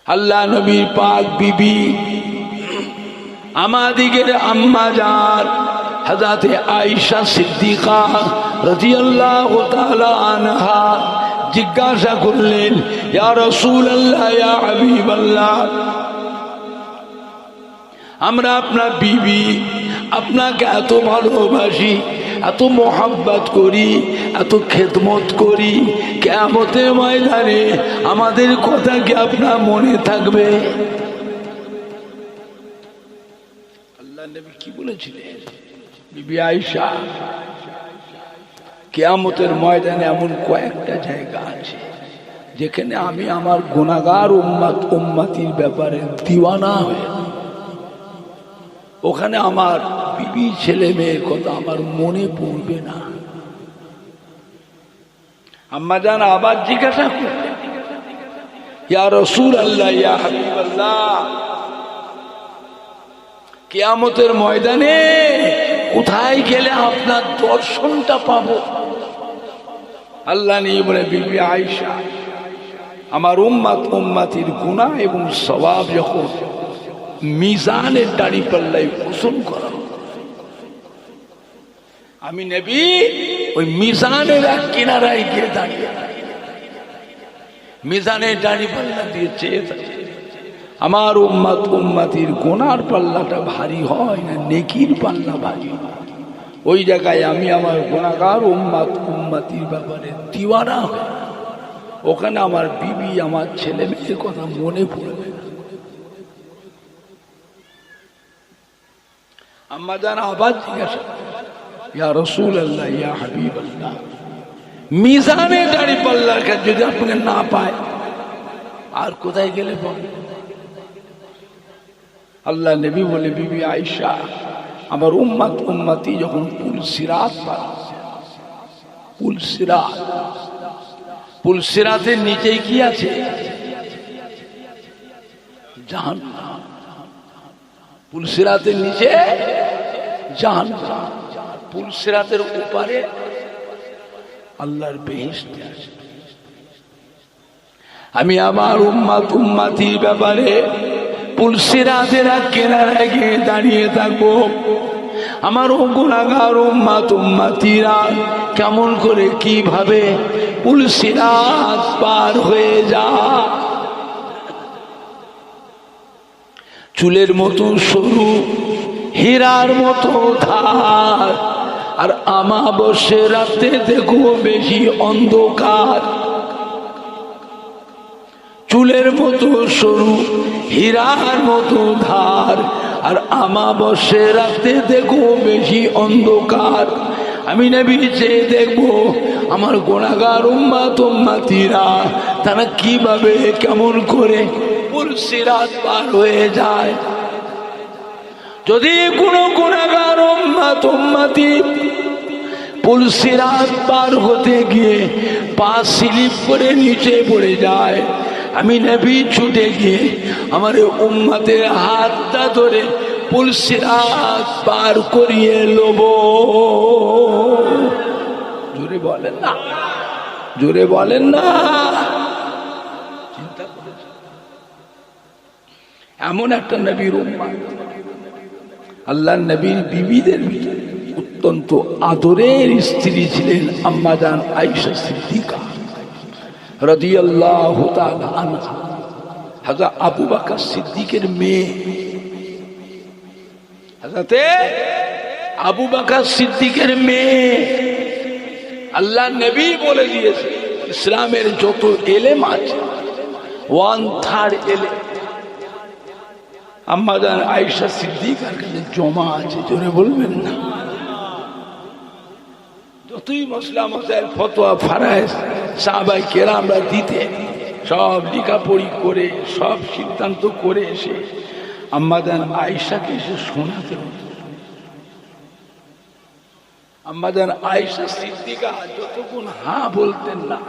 আল্লাহ নবীর পাক বিবি আমাদিগের আম্মা জান হযরতে আয়েশা সিদ্দিকা রাদিয়াল্লাহু তাআলা আনহা জিজ্ঞাসা করলেন, ইয়া রাসূলুল্লাহ, ইয়া হাবিবাল্লাহ, আমরা আপনার বিবি, আপনাকে এত ভালোবাসি, এত মোহাব্বত করি, এত খেদমত করি, কিয়ামতের ময়দানে আমাদের কথা কি আপনার মনে থাকবে? আল্লাহ নবী কি বলেছিলেন? বিবি আয়েশা, কিয়ামতের ময়দানে এমন কয়েকটা জায়গা আছে যেখানে আমি আমার গুনাহগার উম্মতির ব্যাপারে দিওয়ানা হয়ে, ওখানে আমার বিবি ছেলে মেয়ের কথা আমার মনে পড়বে না। আম্মা জান আবার জিজ্ঞাসা করলেন, ইয়া রাসূলুল্লাহ, ইয়া হাবিবাল্লাহ, কিয়ামতের ময়দানে কোথায় গেলে আপনার দর্শনটা পাবো? আল্লাহ নিয়ে বলে, বিবি আয়েশা, আমার উম্মতির গুনাহ এবং সওয়াব যখন মিজানের দাড়ি পাল্লায় ওজন করা, আমি নবী ওই মিজানের এক কিনারায় গিয়ে দাঁড়িয়ে মিজানের দাড়ি পাল্লা দিয়ে চেয়ে থাকে, আমার উম্মতির গুনার পাল্লাটা ভারী হয় না নেকির পাল্লা ভারী হয়, ওই জায়গায় আমি আমার গুনাহগার উম্মতির ব্যাপারে দিওয়ানা হয়, ওখানে আমার বিবি আমার ছেলে মেয়ের কথা মনে পড়বে না। আম্মা জান আবার জিজ্ঞাসা, ইয়া রাসূলুল্লাহ, ইয়া হাবিবাল্লাহ, মিজানে দাড়ি পাল্লার কাছে যদি আপনাকে না পায় আর কোথায় গেলে পাবে? আল্লাহ নবী বলে, বিবি আয়েশা, আমার উম্মতি যখন পুলসিরাত পার, পুলসিরাতের নিচে কি আছে? জাহান্নাম। পুলসিরাতের নিচে জাহান্নাম, পুলসিরাতের উপরে আল্লাহর বেহেশত আছে। আমি আমার উম্মতির ব্যাপারে পুলসিরাতের কিনারায় গিয়ে দাঁড়িয়ে থাকবো, আমার গুনাহগার উম্মতিরা কেমন করে কিভাবে পুলসিরাত পার হয়ে যায়। চুলের মতো সরু, হীরার মতো ধার, আর আমাবস্যার রাতে দেখো বেশি অন্ধকার। চুলের মতো সরু, হীরার মতো ধার, আর আমাবস্যার রাতে দেখো বেশি অন্ধকার। আমি নবী চেয়ে দেখবো আমার গুনাহগার উম্মতিরা তারা কিভাবে কেমন করে পুলসিরাত পার হয়ে যায়। যদি কোনো গুনাহগার উম্মতি পুলসিরাত পার হতে গিয়ে পা স্লিপ করে নিচে পড়ে যায়, আমি নবী ছুটে গিয়ে আমার উম্মতের হাতটা ধরে পুলসিরাত পার করিয়ে লব। জোরে বলেন না, জোরে বলেন না। চিন্তা করেছেন এমন একটা নবীর উম্মত, আল্লাহ নবীর বিবিদের ভিতরে অত্যন্ত আদরের স্ত্রী ছিলেন আম্মা জান আয়েশা সিদ্দিকা রাদিয়াল্লাহু তাআলা আনহা, হযরত আবু বকর সিদ্দিকের মেয়ে। হযরত আবু বকর সিদ্দিকের মেয়ে। আল্লাহ নবী বলে দিয়েছে ইসলামের যত এলেম আছে 1/3 এলেম আম্মা জান আয়েশা সিদ্দিকার কাছে জমা আছে। জোরে বলবেন না। যতই মসলা মসাইল ফতোয়া ফারায়েজ সাহাবায়ে কেরামরা দিতে, সব লেখাপড়ি করে সব সিদ্ধান্ত করে এসে আম্মা জান আয়েশাকে এসে শোনাতে হতো। আম্মা জান আয়েশা সিদ্দিকা যতক্ষণ হ্যাঁ বলতেন না,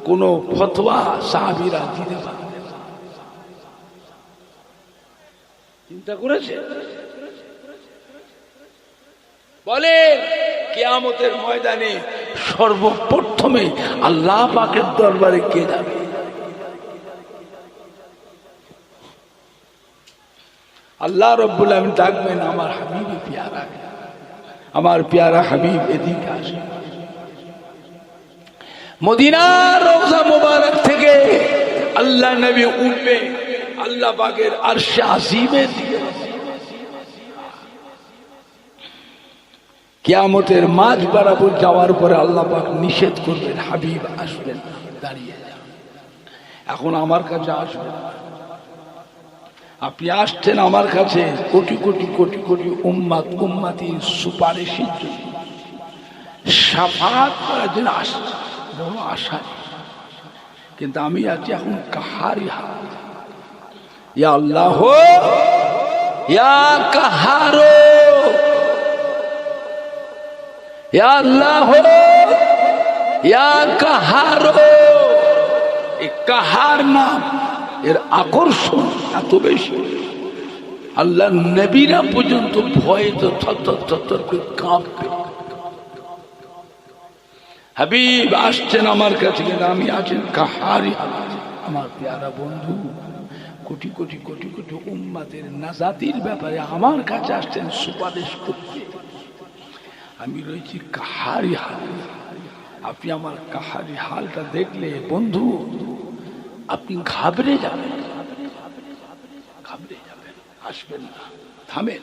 কোনো ফতোয়া সাহাবীরা দিতে পারতেন। চিন্তা করেছে? বলে কিয়ামতের ময়দানে সর্বপ্রথমে আল্লাহ পাকের দরবারে কে যাবে? আল্লাহ রব্বুল আলামিন ডাকবেন, আমার হাবিব পিয়ারা, আমার পিয়ারা হাবিব এদিকে আসে। মদিনার রওজা মুবারক থেকে আল্লাহ নবী উঠবে আল্লাহ পাকের আরশে আজিমের দিকে। কিয়ামতের মাঝ বরাবর যাওয়ার পরে আল্লাহ পাক নিষেধ করবেন, হাবিব আসবেন, দাঁড়িয়ে যান, এখন আমার কাছে আসবেন। আপনি আসছেন আমার কাছে কোটি কোটি কোটি কোটি উম্মাত উম্মাতির সুপারিশের জন্য, শাফাআত করার জন্য আসছেন, বড় আশা। কিন্তু আমি আছি এখন কাহারি হাল। ইয়া আল্লাহ ইয়া কাহারো, ইয়া আল্লাহ ইয়া কাহারো। এই কাহার নাম, এর আকর্ষণ এত বেশি, আল্লাহ নবীরা পর্যন্ত ভয়ে তো থর করে কাঁপবে। হাবিব আসছেন আমার কাছে, কিন্তু আমি আছেন কাহারি। আমার প্যারা বন্ধু, কোটি কোটি কোটি কোটি উম্মাতের নাজাতির ব্যাপারে আমার কাছে আসছেন সুপারিশ করতে, আমি রয়েছি কাহারি হাল। আপনি আমার কাহারি হালটা দেখলে বন্ধু আপনি ঘাবড়ে যাবেন, ঘাবড়ে যাবেন, আসবেন না, থামেন।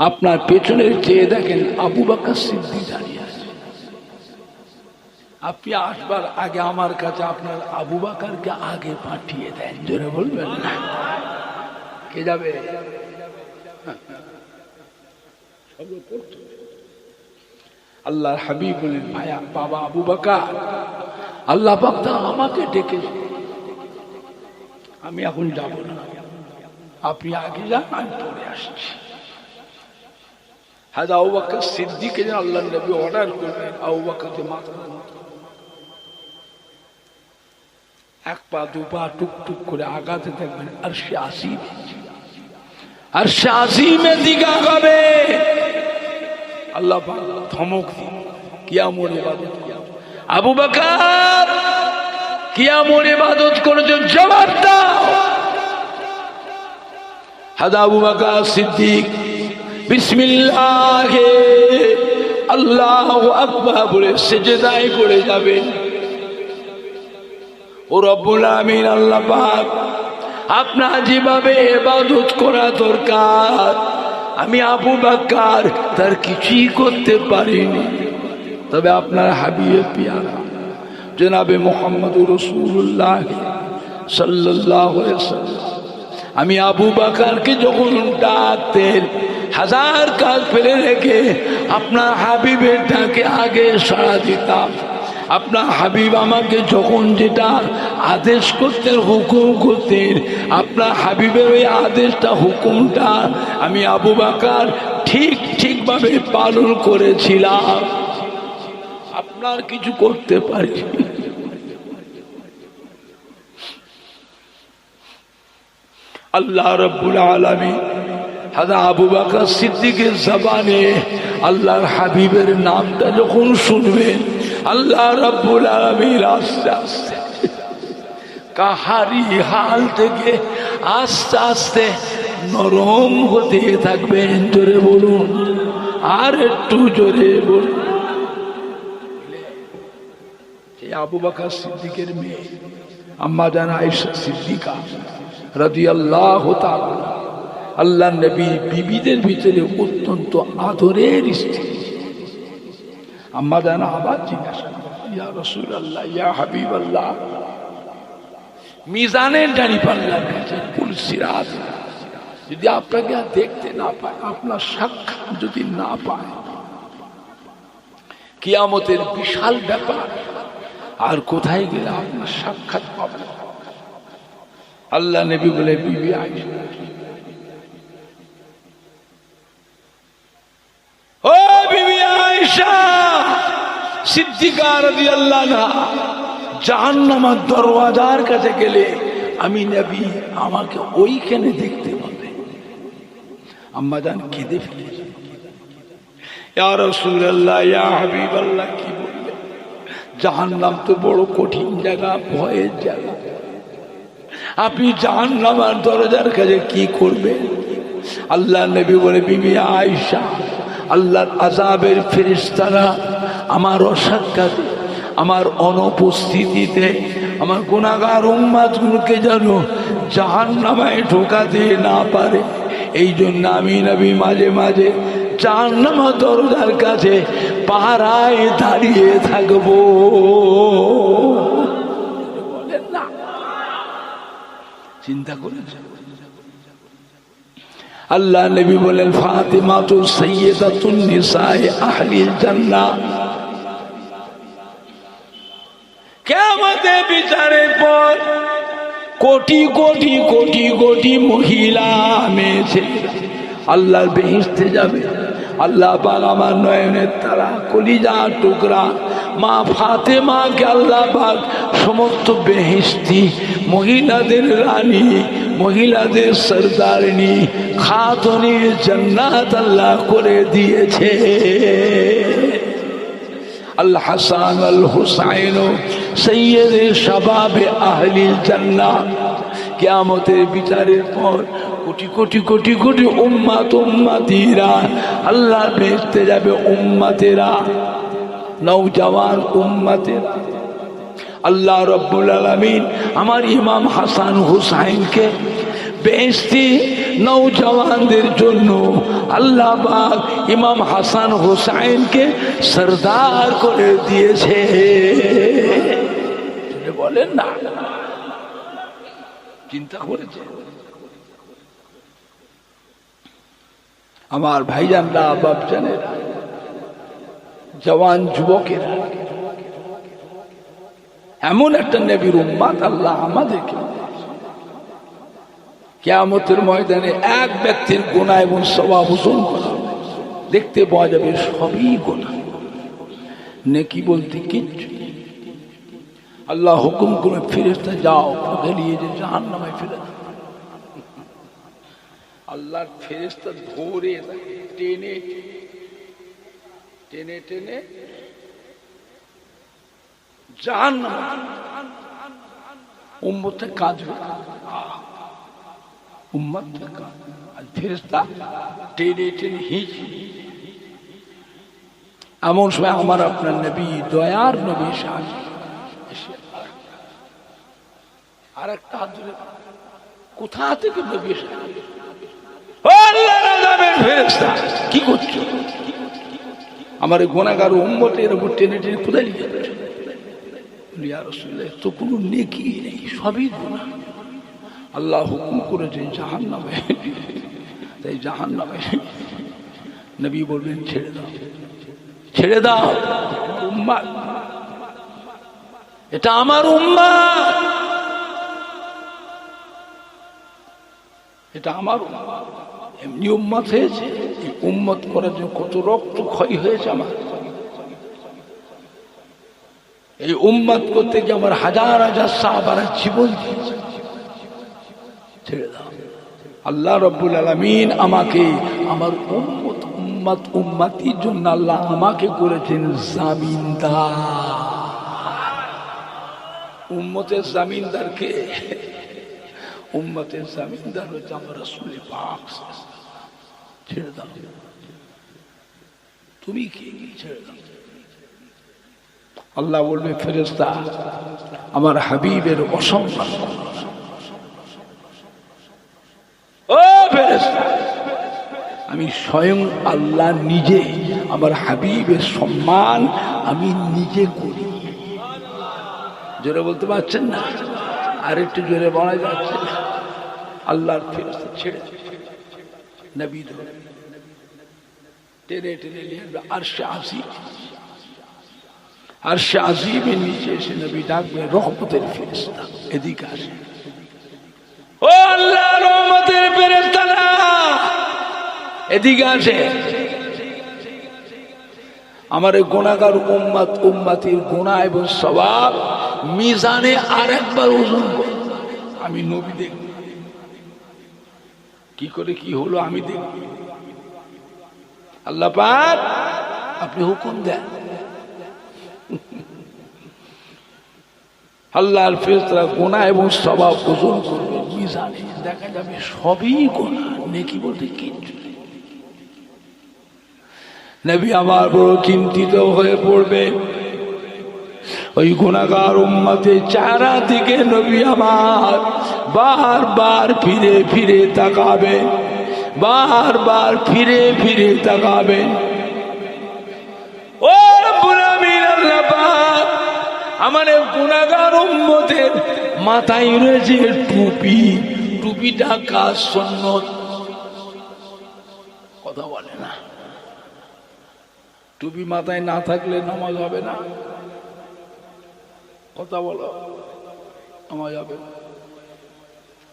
আপনার পেছনের চেয়ে দেখেন আবু বকর সিদ্দিক দাঁড়িয়ে আছে। আপনি আসবার আগে আমার কাছে আপনার আবু বকরকে আগে পাঠিয়ে দেন, জোরে বলবেন না? কে যাবে? আল্লাহর হাবিব বলেন, ভাইয়া বাবা আবু বকর, আল্লাহ পাক আমাকে ডেকে, আমি এখন যাব না, আপনি আগে যান, আমি পরে আসছি। হাজা আবু বকর সিদ্দিককে যেন আল্লাহ নবী অর্ডার করবেন, আবু বকরকে মাথা এক পা দু পা টুকটুক করে আগাতে থাকবেন, আরশে আসিম, আরশে আসিমের দিকে আগাবে। আল্লাহ পাক ধমক দিন, কিয়ামত ইবাদত করো। আবু বকর কিয়ামত ইবাদত করেছো, জবাব দাও। হাদা আবু বকর সিদ্দিক বিসমিল্লাহ আল্লাহু আকবার বলে সিজদায় পড়ে যাবেন। ও রব্বুল আমিন, আল্লাহ পাক আপনার যেভাবে ইবাদত করা দরকার আমি আবু বকর তার কিছুই করতে পারিনি, তবে আপনার হাবিবে পিয়ারা জনাবে মুহাম্মদুর রাসূলুল্লাহ সাল্লাল্লাহু আলাইহি ওয়াসাল্লাম, আমি আবু বকরকে যখন ডাকতেন হাজার কাজ ফেলে রেখে আপনার হাবিবের ডাকে আগে সাড়া দিতাম। আপনার হাবিব আমাকে যখন যেটা আদেশ করতেন, হুকুম করতেন, আপনার হাবিবের ওই আদেশটা হুকুমটা আমি আবু বকর ঠিকভাবে পালন করেছিলাম। আপনার কিছু করতে পারি। আল্লাহ রাব্বুল আলামিন হাজা আবু বকর সিদ্দিকের জবানে আল্লাহর হাবিবের নামটা যখন শুনবেন, আল্লাহ রাব্বুল আলামিন আস্তে আস্তে কাহারি হাল থেকে আস্তে আস্তে নরম হতে থাকবেন। জোরে বলুন, আর একটু জোরে বলুন। এই আবু বকর সিদ্দিকের মেয়ে আম্মা জান আয়েশা সিদ্দিকা রাদিয়াল্লাহু তাআলা, আল্লাহ নবী বিবিদের ভিতরে অত্যন্ত আদরের স্ত্রী। আম্মা জান আবার জিজ্ঞাসা, ইয়া রাসূলুল্লাহ, ইয়া হাবিবাল্লাহ, মিজানের দাঁড়িপাল্লার কাছে পুলসিরাত যদি আপনাকে আর দেখতে না পায়, আপনার সাক্ষাৎ যদি না পায়, কিয়ামতের বিশাল ব্যাপার, আর কোথায় গেলে আপনার সাক্ষাৎ পাবে? আল্লাহ নবী বলে, বিবি আয়েশা, ও বিবি আয়েশা সিদ্দিকা রাদিয়াল্লাহু আনহা, জাহান্নামের দরওয়াজার কাছে গেলে আমি নবী আমাকে ওইখানে দেখতে পাবে। আম্মা জান কেঁদে ফেলেছে, ইয়া রাসূলুল্লাহ, ইয়া হাবিবাল্লাহ, কি বললেন? জাহান্নাম তো বড় কঠিন জায়গা, ভয়ের জায়গা। আপনি জাহান্নামের দরজার কাছে কি করবেন? আল্লাহ নবী বলে, বিবি আয়েশা, আল্লাহর আযাবের ফেরেশতারা আমার অসাক্ষাতে, আমার অনুপস্থিতিতে আমার গুনাহগার উম্মতগুলোকে যেন জাহান্নামে ঢোকাতে না পারে, এই জন্য আমি নবী মাঝে মাঝে জাহান্নামের দরজার কাছে পাহারায় দাঁড়িয়ে থাকবো। বলেন না, চিন্তা করেছেন? আল্লাহ নবী বলেন, ফাতিমাতু সাইয়্যিদাতুন নিসায়ে আহলিল জান্নাহ। কিয়ামতের বিচারের পর কোটি কোটি কোটি কোটি মহিলা মেয়ে আল্লাহর বেহেশতে যাবে। আল্লাহ পাক আমার নয়নের তারা, কলিজার টুকরা মা ফাতেমাকে আল্লাহ পাক সমস্ত বেহেশতি মহিলাদের রানী, মহিলাদের সরদারিনী, খাতুনে জান্নাত আল্লাহ করে দিয়েছে। আল হাসান আল হুসাইন সৈয়দে শাবাবে আহলিল জান্নাহ। কিয়ামতের বিচারের পর কোটি কোটি কোটি কোটি উম্মত উম্মতিরা আল্লাহ বেহেশতে যাবে। উম্মতেরা, নওজওয়ান উম্মতেরা। আল্লাহ রাব্বুল আলামিন আমার ইমাম হাসান হুসাইনকে বেহেশতি নওজওয়ানদের জন্য আল্লাহ পাক ইমাম হাসান হুসাইনকে সরদার করে দিয়েছে। বলেন না, চিন্তা করেছে? আমার ভাইজানরা, বাপজানেরা, জওয়ান যুবকেরা, এমন একটা নবীর উম্মত আল্লাহ আমাদেরকে কিয়ামতের ময়দানে এক ব্যক্তির গুনাহ এবং সওয়াব ওজন করা দেখতে পাওয়া যাবে, সবই গুনাহ, নেকি বলতে কিচ্ছু। আল্লাহ হুকুম করে, ফেরেশতা যাও গেলিয়ে যে জাহান্নামে ফেলে দাও। আল্লাহর ফেরেশতা ধরে টেনে টেনে টেনে জাহান্নামে, উম্মতে কাঁদবে, উম্মতে কাঁদবে, আর ফেরেশতা টেনে টেনে হিঁচড়ে। এমন সময় আমার আপনার নবী, দয়ার নবী সাহেব আর একটা হাত ধরে, কোথা থেকে নবী সাহেব, কি করছো? আমার গুনাহগার উম্মতের উপর টেনে টেনে কোথায় নিয়ে যাচ্ছ? ইয়া রাসূলুল্লাহ, তো কোনো নেকি নেই, সবই গুনাহ। আল্লাহ হুকুম করেছে জাহান্নামে, তাই জাহান্নামে। নবী বলবেন, ছেড়ে দাও, ছেড়ে দাও, উম্মত, এটা আমার উম্মত, এটা আমার উম্মত। এমনি উম্মত হয়েছে, এই উম্মত করার জন্য কত রক্ত ক্ষয় হয়েছে আমার। এই উম্মত করতে গিয়ে আমার হাজার হাজার সাহাবারা জীবন দিয়েছে। ছেড়ে দাও। আল্লাহ রাব্বুল আলামিন আমাকে, আমার উম্মত উম্মত উম্মতির জন্য আল্লাহ আমাকে করেছেন জামিনদার। উম্মতের জামিনদারকে, উম্মতের জামিনদার হচ্ছে আমার রাসূল পাক। ছেড়ে দাও, তুমি কি? ছেড়ে দাও। আল্লাহ বলবে, ফেরেশতা আমার হাবিবের অসম্মান। ও ফেরেশতা, আমি স্বয়ং আল্লাহ নিজে আমার হাবিবের সম্মান আমি নিজে করি। জোরে বলতে পারছেন না? আর একটু জোরে বলা যাচ্ছে না? আল্লাহর ফেরেশতা ছেড়ে নবী ধরে টেনে টেনে নিয়ে আরশে আজিম, আরশে আজিমের নিচে এসে নবী ডাকবে, রহমতের ফেরেশতা এদিকে আসে। ও আল্লাহ, রহমতের ফেরেশতারা এদিকে আসে। আমার গুনাহগার উম্মত উম্মতির গুনাহ এবং সওয়াব মিজানে আরেকবার ওজন করো। আমি নবী দেখব, কি করে কি হলো আমি দেখব। আল্লাহ পাক আপনি হুকুম দেন। আল্লাহর ফেরেশতারা গুনাহ এবং সওয়াব ওজন করবে, মিজানে দেখা যাবে সবই গুনাহ, নেকি বলতে কিচ্ছু নেই। নবী আমার বড় চিন্তিত হয়ে পড়বে। ওই গুনাহগার উম্মতের চেহারা দিকে নবী আমার বারবার ফিরে ফিরে তাকাবে, বারবার ফিরে ফিরে তাকাবে। ও রব্বুল আমিন, আল্লাহ পাক আমার গুনাহগার উম্মতের মাথায় রয়েছে টুপি, টুপিটা কাজ সুন্নত, কথা বলে না। টুপি মাথায় না থাকলে নামাজ হবে না, কথা বলো, নামাজ হবে।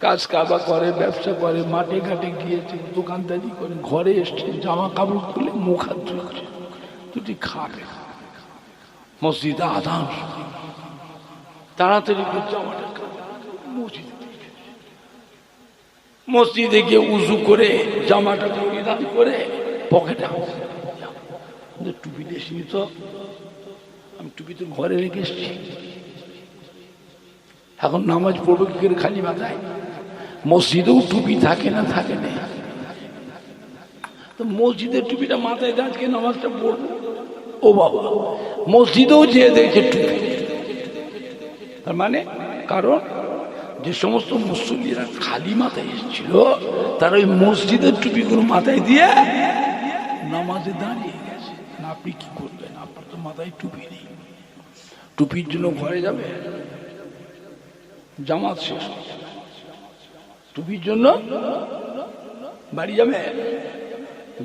কাজ কারবার করে, ব্যবসা করে, মাঠে ঘাটে গিয়েছে, দোকানদারি করে, ঘরে এসছে, জামা কাপড় খুলে মুখ হাত ধুচ্ছে, দুটি খাবে, মসজিদে আযান, তাড়াতাড়ি জামাটা মসজিদে গিয়ে উজু করে জামাটা পরিধান করে পকেটে টুপি দেশনি, তো আমি টুপি তো ঘরে রেখে এসছি, এখন নামাজ পড়বো কি করে খালি মাথায়? মসজিদেও টুপি থাকে না, থাকে না, তো মসজিদের টুপিটা মাথায় দিয়ে আজকে নামাজটা পড়বো। ও বাবা, মসজিদেও যেয়ে দেখছে টুপি, তার মানে কারণ যে সমস্ত মুসল্লিরা খালি মাথায় এসেছিল তারা ওই মসজিদের টুপিগুলো মাথায় দিয়ে নামাজে দাঁড়িয়ে গেছে। না, আপনি কি করবেন? আপনার তো মাথায় টুপি নেই, টুপির জন্য ঘরে যাবে, জামাত শেষ, টুপির জন্য বাড়ি যাবে,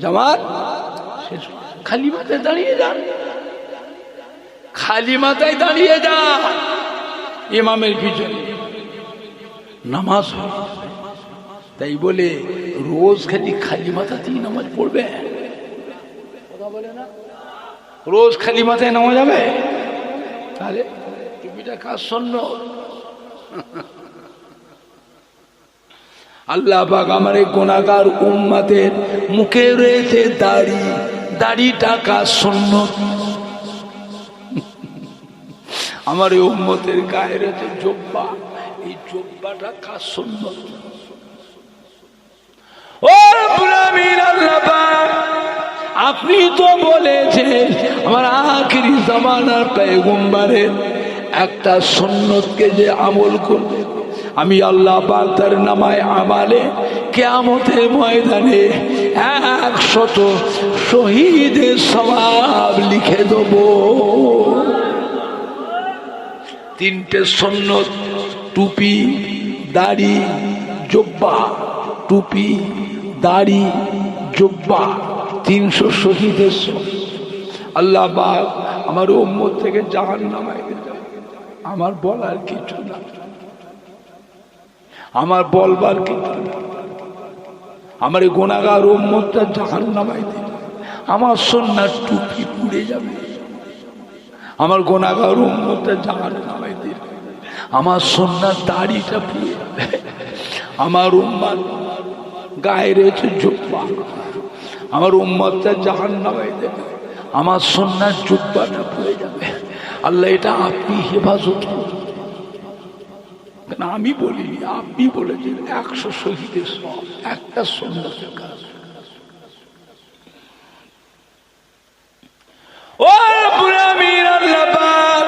জামাত শেষ, খালি মাথায় দাঁড়িয়ে যান, খালি মাথায় দাঁড়িয়ে যান ইমামের পিছনে নামাজ হয়। তাই বলে রোজ খালি মাথাতেই নামাজ পড়বে? কথা বলে না, রোজ খালি মাথায় নামাজ যাবে? তাহলে টুপিটা কাজ সুন্নত। আল্লাহ পাক আমার এই গুনাহগার উম্মতের মুখে রয়েছে দাড়ি, দাড়িটা কাজ সুন্নত। আমার এই উম্মতের গায়ে রয়েছে জুব্বা, এই জুব্বাটা কাজ সুন্নত। ও রব্বুল আমিন, আল্লাহ পাক আপনি তো বলেছেন আমার আখিরি জামানার পয়গম্বরের একটা সুন্নতকে যে আমল করবে, আমি আল্লাহ পাক তার নামায় আমালে কিয়ামতের ময়দানে 100 শহীদের সওয়াব লিখে দেব। 3টে সুন্নত, টুপি, দাড়ি, জুব্বা, টুপি, দাড়ি, জুব্বা, 300 শহীদের সওয়াব। আল্লাহ পাক আমার উম্মত থেকে জাহান্নামে দেবে। আমার বলার কিছু না, আমার বলবার কিছু না। আমার গুনাহগার উম্মতটা জাহান্নামে দেবে, আমার সুন্নাত টুপি পুড়ে যাবে। আমার গুনাহগার উম্মতটা জাহান্নামে দেবে, আমার সুন্নাত দাড়িটা পুড়ে যাবে। আমার উম্মত গায়ে রয়েছে জুব্বা, আমার উম্মতটা জাহান্নামে দেবে, আমার সুন্নাত জুব্বাটা পুড়ে যাবে। আল্লাহ এটা আপনি হেফাজত করুন, কেন আমি বলিনি, আপনি বলেছেন 100 শহীদের সওয়াব, একটা সুন্নতের কাজ। ও রব্বুল আমিন, আল্লাহ পাক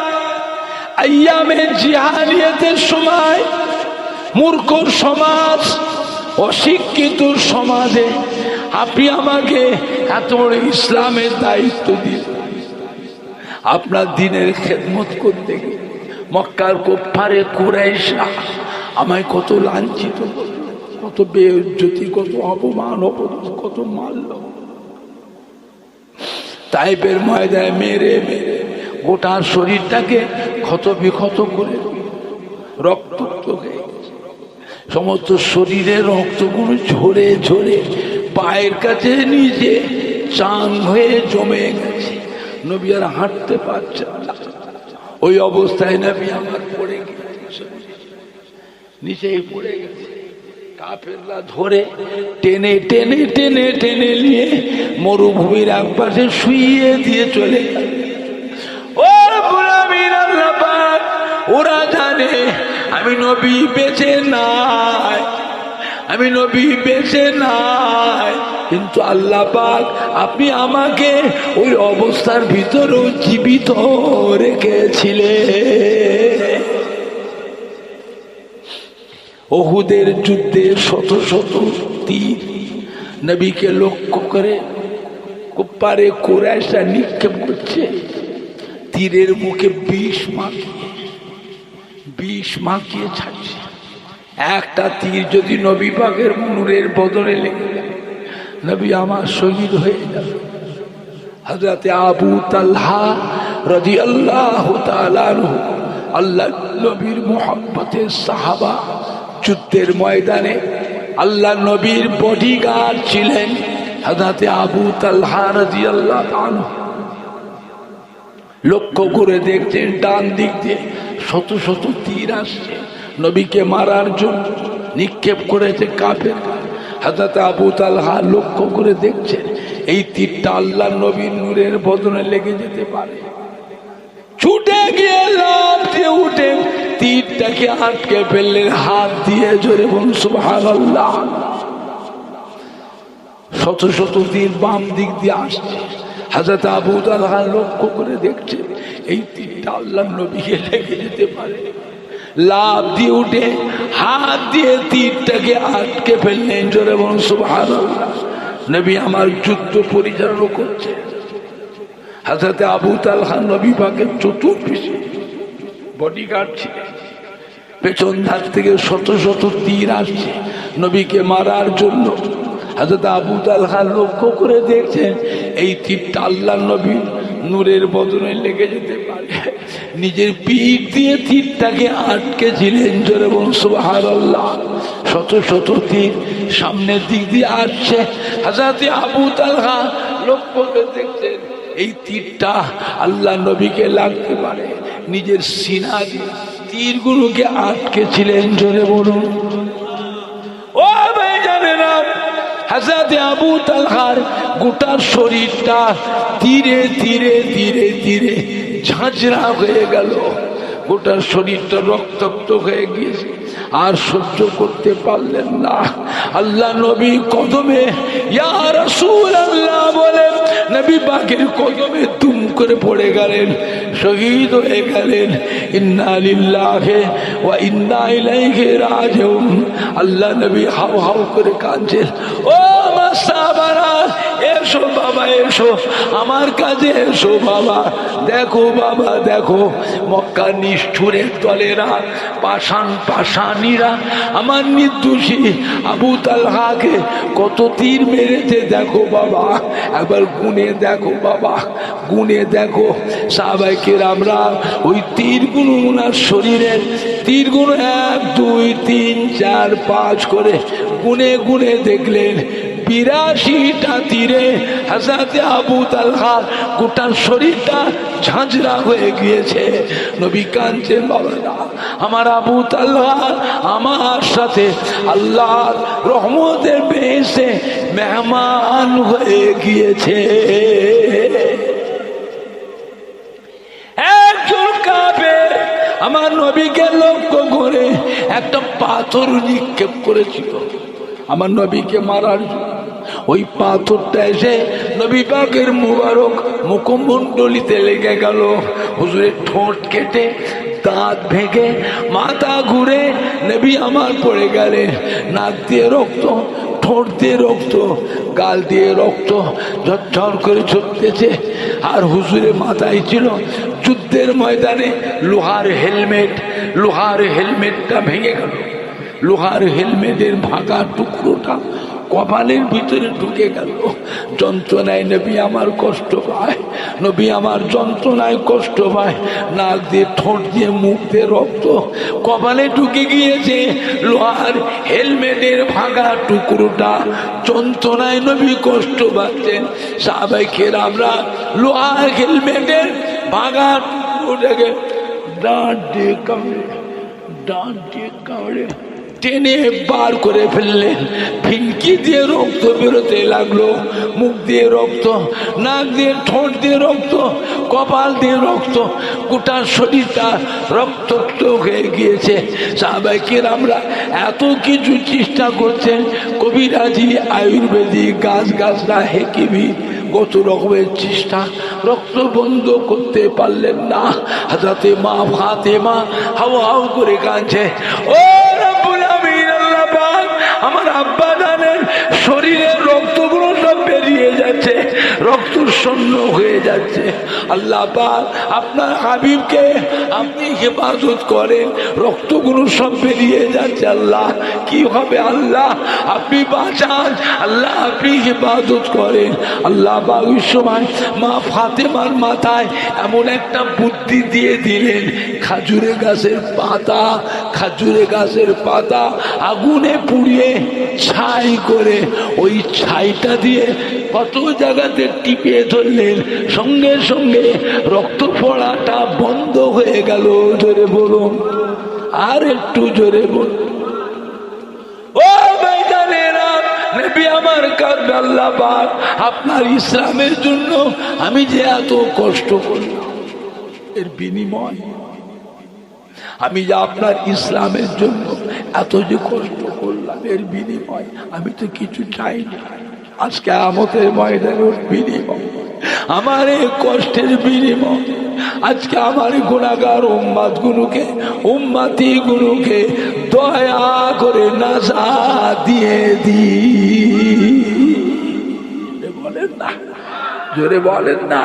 আইয়ামে জিহাদিয়াতের সময় মূর্খ সমাজ, অশিক্ষিত সমাজে আপনি আমাকে এত বড় ইসলামের দায়িত্ব দিলেন। আপনার দিনের খেদমত করতে গিয়ে মক্কার কুফারে কুরাইশরা আমায় কত লাঞ্ছিত করল, কত বেইজ্জতি, কত অপমান, কত মারল। তাইফের ময়দানে মেরে মেরে গোটা শরীরটাকে ক্ষত বিক্ষত করে রক্তাক্ত হয়ে গেছে। সমস্ত শরীরে রক্তগুলো ঝরে ঝরে পায়ের কাছে নিচে চাং হয়ে জমে গেছে। নবী আর হাঁটতে পারছেন না। ওই অবস্থায় নবী আমার পড়ে গিয়েছে, নিচেই পড়ে গেছে। কাফেররা ধরে টেনে টেনে টেনে টেনে নিয়ে মরুভূমির একপাশে শুইয়ে দিয়ে চলে গেল। ও রব্বুল আমিন, আল্লাহ পাক ওরা জানে আমি নবী বেঁচে নাই, আমি নবী বেঁচে নাই, কিন্তু আল্লাহ পাক আপনি আমাকে ওই অবস্থার ভিতরেও জীবিত রেখেছিলেন। উহুদের যুদ্ধে শত শত তীর নবীকে লক্ষ্য করে কুপারে কুরাইশরা নিক্ষেপ করছে। তীরের মুখে বিষ মাখিয়ে ছাড়ছে। একটা তীর যদি নবী পাকের নূরের বদলে লেগে যায়, নবী আমার শহীদ হয়ে যাবে। হযরতে আবু তালহা রাদিয়াল্লাহু তাআলা আনহু, আল্লাহ নবীর মুহাব্বতের সাহাবা, যুদ্ধের ময়দানে আল্লাহ নবীর বডিগার্ড ছিলেন হযরতে আবু তালহা রাদিয়াল্লাহু আনহু। লক্ষ্য করে দেখছেন ডান দিক দিয়ে শত শত তীর আসছে, নবীকে মারার জন্য নিক্ষেপ করেছে কাফের। হযরত আবু তালহা লক্ষ্য করে দেখছেন এই তীরটা আল্লাহ নবীর নূরের বদনে লেগে যেতে পারে। ছুটে গিয়ে লাফ দিয়ে উঠে তীরটাকে আটকে ফেললেন হাত দিয়ে, জোরে বলুন সুবহানাল্লাহ। শত শত তীর বাম দিক দিয়ে আসছে। হযরত আবু তালহা লক্ষ্য করে দেখছে এই তীরটা আল্লাহ নবীকে লেগে যেতে পারে। লাফ দিয়ে উঠে হাত দিয়ে তীরটাকে আটকে ফেললেন, জোরে বলুন সুবহানাল্লাহ। নবী আমার যুদ্ধ পরিচালনা করছে। হযরত আবু তালহা নবী পাকের চতুর্পাশে বডিগার্ড ছিলেন। পেছন ধার থেকে শত শত তীর আসছে নবীকে মারার জন্য। হযরত আবু তালহা লক্ষ্য করে দেখছেন এই তীরটা আল্লাহ নবী নূরের বদনে লেগে যেতে পারে। নিজের পিঠ দিয়ে তীরটাকে আটকে ছিলেন, জোরে বলুন সুবহানাল্লাহ। শত শত তীর সামনের দিক দিয়ে আসছে। হযরত আবু তালহা লক্ষ্য করে দেখছেন এই তীরটা আল্লাহ নবীকে লাগতে পারে। নিজের সিনা দিয়ে তীরগুলোকে আটকে ছিলেন, জোরে বলুন। ও ভাই জানেন না, হযরত আবু তালহার গোটা শরীরটা ধীরে ধীরে ধীরে ধীরে ঝাঁঝরা হয়ে গেল। গোটা শরীরটা রক্তাক্ত হয়ে গিয়েছে, আর সহ্য করতে পারলেন না। আল্লাহ নবী কদমে ইয়া রাসূলুল্লাহ বলে নবী পাকের কদমে দুম করে পড়ে গেলেন, শহীদ হয়ে গেলেন। ইন্না লিল্লাহি ওয়া ইন্না ইলাইহি রাজিউন। আল্লাহ নবী হাউ হাউ করে কাঁদছেন। ও মা সাহাবারা, এসো বাবা, এসো আমার কাছে এসো বাবা। দেখো বাবা, দেখো মক্কা নিষ্ঠুরের দলেরা, পাষাণীরা আমার নির্দোষী আবু তালহাকে কত তীর মেরেছে দেখো বাবা। একবার গুনে দেখো বাবা, গুনে দেখো। সাহাবায়ে কেরামরা ওই তীরগুলো ওনার শরীরের তীরগুলো 1 2 3 4 5 করে গুনে গুনে দেখলেন 82টা তীরে হযরত আবু তালহা গোটা শরীরটা ঝাঁঝরা হয়ে গিয়েছে। নবী কাঁদছেন, বাবারা আমার আবু তালহা আমার সাথে আল্লাহর রহমতের বেহেশতে মেহমান হয়ে গিয়েছে। একজন কাফের আমার নবীকে লক্ষ্য করে একটা পাথর নিক্ষেপ করেছিল আমার নবীকে মারার জন্য। ওই পাথরটা এসে নবী পাকের মুবারক মুখমণ্ডলিতে লেগে গেল। হুজুরের ঠোঁট কেটে, দাঁত ভেঙে, মাথা ঘুরে নবী আমার পড়ে গেলেন। নাক দিয়ে রক্ত, ঠোঁট দিয়ে রক্ত, গাল দিয়ে রক্ত ঝরঝর করে ঝরতেছে। আর হুজুরের মাথায় ছিল যুদ্ধের ময়দানে লোহার হেলমেট। লোহার হেলমেটটা ভেঙে গেল। লোহার হেলমেটের ভাঙা টুকরোটা কপালের ভিতরে ঢুকে গেল। যন্ত্রণায় নবী আমার কষ্ট পায়, নবী আমার যন্ত্রণায় কষ্ট পায়। নাক দিয়ে, ঠোঁট দিয়ে, মুখ দিয়ে রক্ত কপালে ঢুকে গিয়েছে। লোহার হেলমেটের ভাঙা টুকরোটা যন্ত্রণায় নবী কষ্ট পাচ্ছেন। সাহাবায়ে কেরামরা লোহার হেলমেটের ভাঙা টুকরোটাকে ডাঁট দিয়ে কামড়ে টেনে বার করে ফেললেন, ফিনকি দিয়ে রক্ত বেরোতে লাগলো, মুখ দিয়ে রক্ত, নাক দিয়ে, ঠোঁট দিয়ে রক্ত, কপাল দিয়ে রক্ত, গোটা শরীরটা রক্তাক্ত হয়ে গিয়েছে। সাহাবায়ে কেরামরা এত কিছু চেষ্টা করছেন, কবিরাজি, আয়ুর্বেদিক, গাছগাছরা, হেকিমি, কত রকমের চেষ্টা, রক্ত বন্ধ করতে পারলেন না। হযরতে মা ফাতেমা হাউ হাউ করে কাঁদছে, ও রব্বুল আমিন, আল্লাহ পাক, আমার আব্বা জানেন শরীরের রক্তগুলো সব বেরিয়ে যাচ্ছে, রক্ত শূন্য হয়ে যাচ্ছে। আল্লাহ পাক, আপনার হাবিবকে আপনি হেফাজত করেন, রক্তগুলো সব বেরিয়ে যাচ্ছে। আল্লাহ কি হবে? আল্লাহ আপনি বাঁচান, আল্লাহ আপনি হেফাজত করেন। আল্লাহ পাক ওই সময় মা ফাতেমার মাথায় এমন একটা বুদ্ধি দিয়ে দিলেন, খাজুরে গাছের পাতা, খাজুরে গাছের পাতা আগুনে পুড়িয়ে ছাই করে ওই ছাইটা দিয়ে কত জায়গাতে টিপে ধরলেন, সঙ্গে সঙ্গে রক্ত পড়াটা বন্ধ হয়ে গেল। জোরে বলুন, আর একটু জোরে বলুন। ও ভাইজানেরা, নবী আমার কাঁদবে, আল্লাহ পাক আপনার ইসলামের জন্য আমি যে এত কষ্ট করলাম, এর বিনিময় আমি যে আপনার ইসলামের জন্য এত যে কষ্ট করলাম, এর বিনিময় আমি তো কিছু চাই না। আজকে কিয়ামতের ময়দানের বিনিময়, আমার এই কষ্টের বিনিময়, আজকে আমার গুনাহগার উম্মতি গুলোকে দয়া করে নাজাত দিয়ে দি। বলেন না, জোরে বলেন না।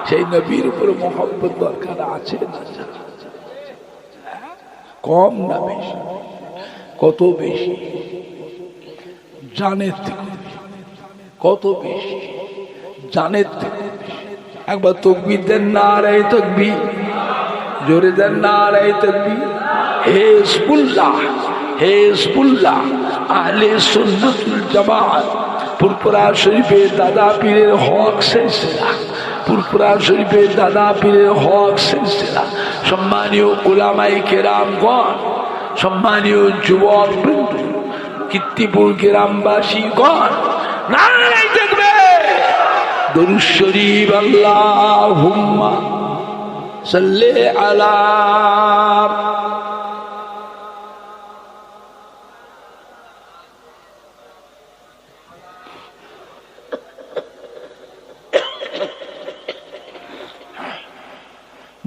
সেই নবীর উপর মহব্বত দরকার আছে না? কম না বেশি? কত বেশি? জানের থেকে কত বেশি? জানের থেকে। একবার তাকবীর দেন, নারে তাকবীর, জোরে দেন নারে তাকবীর। হিজবুল্লাহ, হিজবুল্লাহ, আহলে সুন্নাতুল জামাত, ফুরফুরা শরীফের দাদা পীরের হক সিলসিলা, ফুরফুরা শরীফের দাদা পীরের হক সিলসিলা। সম্মানীয় উলামায়ে কেরামগণ, সম্মানীয় যুবক বৃন্দ, কীর্তিপুর গ্রামবাসীগণ, নারে তাকবীর, দরুদ শরীফ, আল্লাহুম্মা সাল্লি আলা।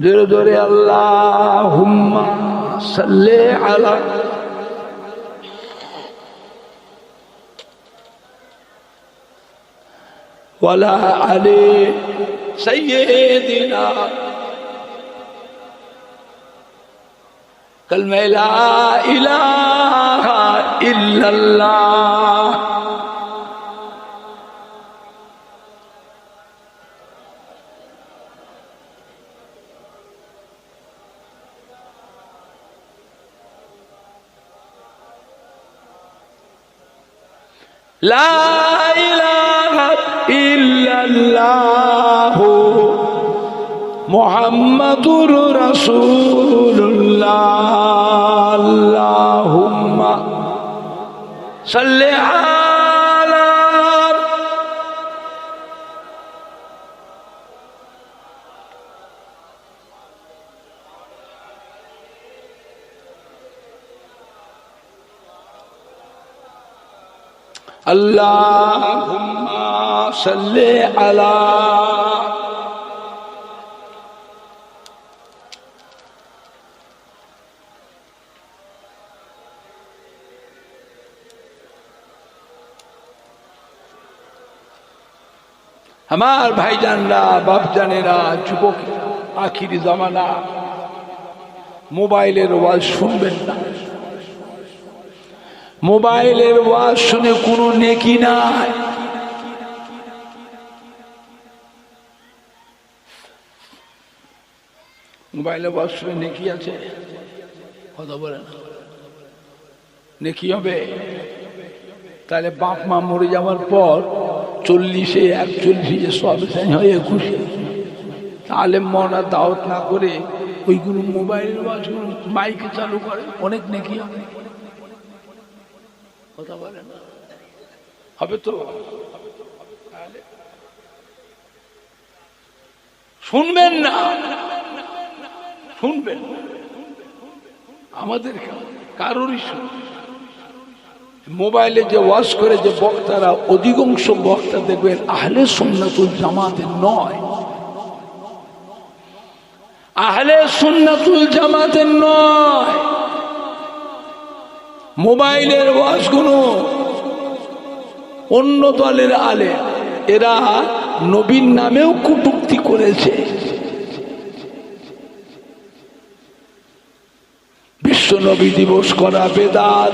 জোরে জোরে আল্লাহুম্মা সাল্লি আলা। ওয়ালা আলি সাইয়্যিদিনা। কালমা লা ইলাহা ইল্লাল্লাহ। লা ইলাহা ইল্লাল্লাহু মুহাম্মাদুর রাসূলুল্লাহ। আল্লাহুম্মা সাল্লি আলা। আল্লাহুম্মা সাল্লি আলা। আমার ভাইজানরা, বাপজানেরা, যুবক, আখিরি জামানা, মোবাইলের ওয়াজ শুনবেন না। মোবাইলের ওয়াজ শুনে কোনো নেকি নাই। মোবাইলের ওয়াজ শুনে নেকি আছে? কথা বলেন, নেকি হবে? তাহলে বাপ মা মরে যাওয়ার পর 40-এ 41-এ সব হয়ে 21-এ তাহলে মনা দাওয়াত না করে ওইগুলো মোবাইলের ওয়াজগুলো মাইকে চালু করে, অনেক নেকি হবে। কথা বলে না, হবে তো? শুনবেন না, শুনবেন আমাদের কারোরই মোবাইলে যে ওয়াজ করে যে বক্তারা, অধিকাংশ বক্তা দেখবেন আহলে সুন্নাতুল জামাতের নয়, আহলে সুন্নাতুল জামাতের নয়। মোবাইলের ওয়াজগুলো অন্য দলের আলে, এরা নবীর নামেও কটূক্তি করেছে। বিশ্ব নবী দিবস করা বেদাত,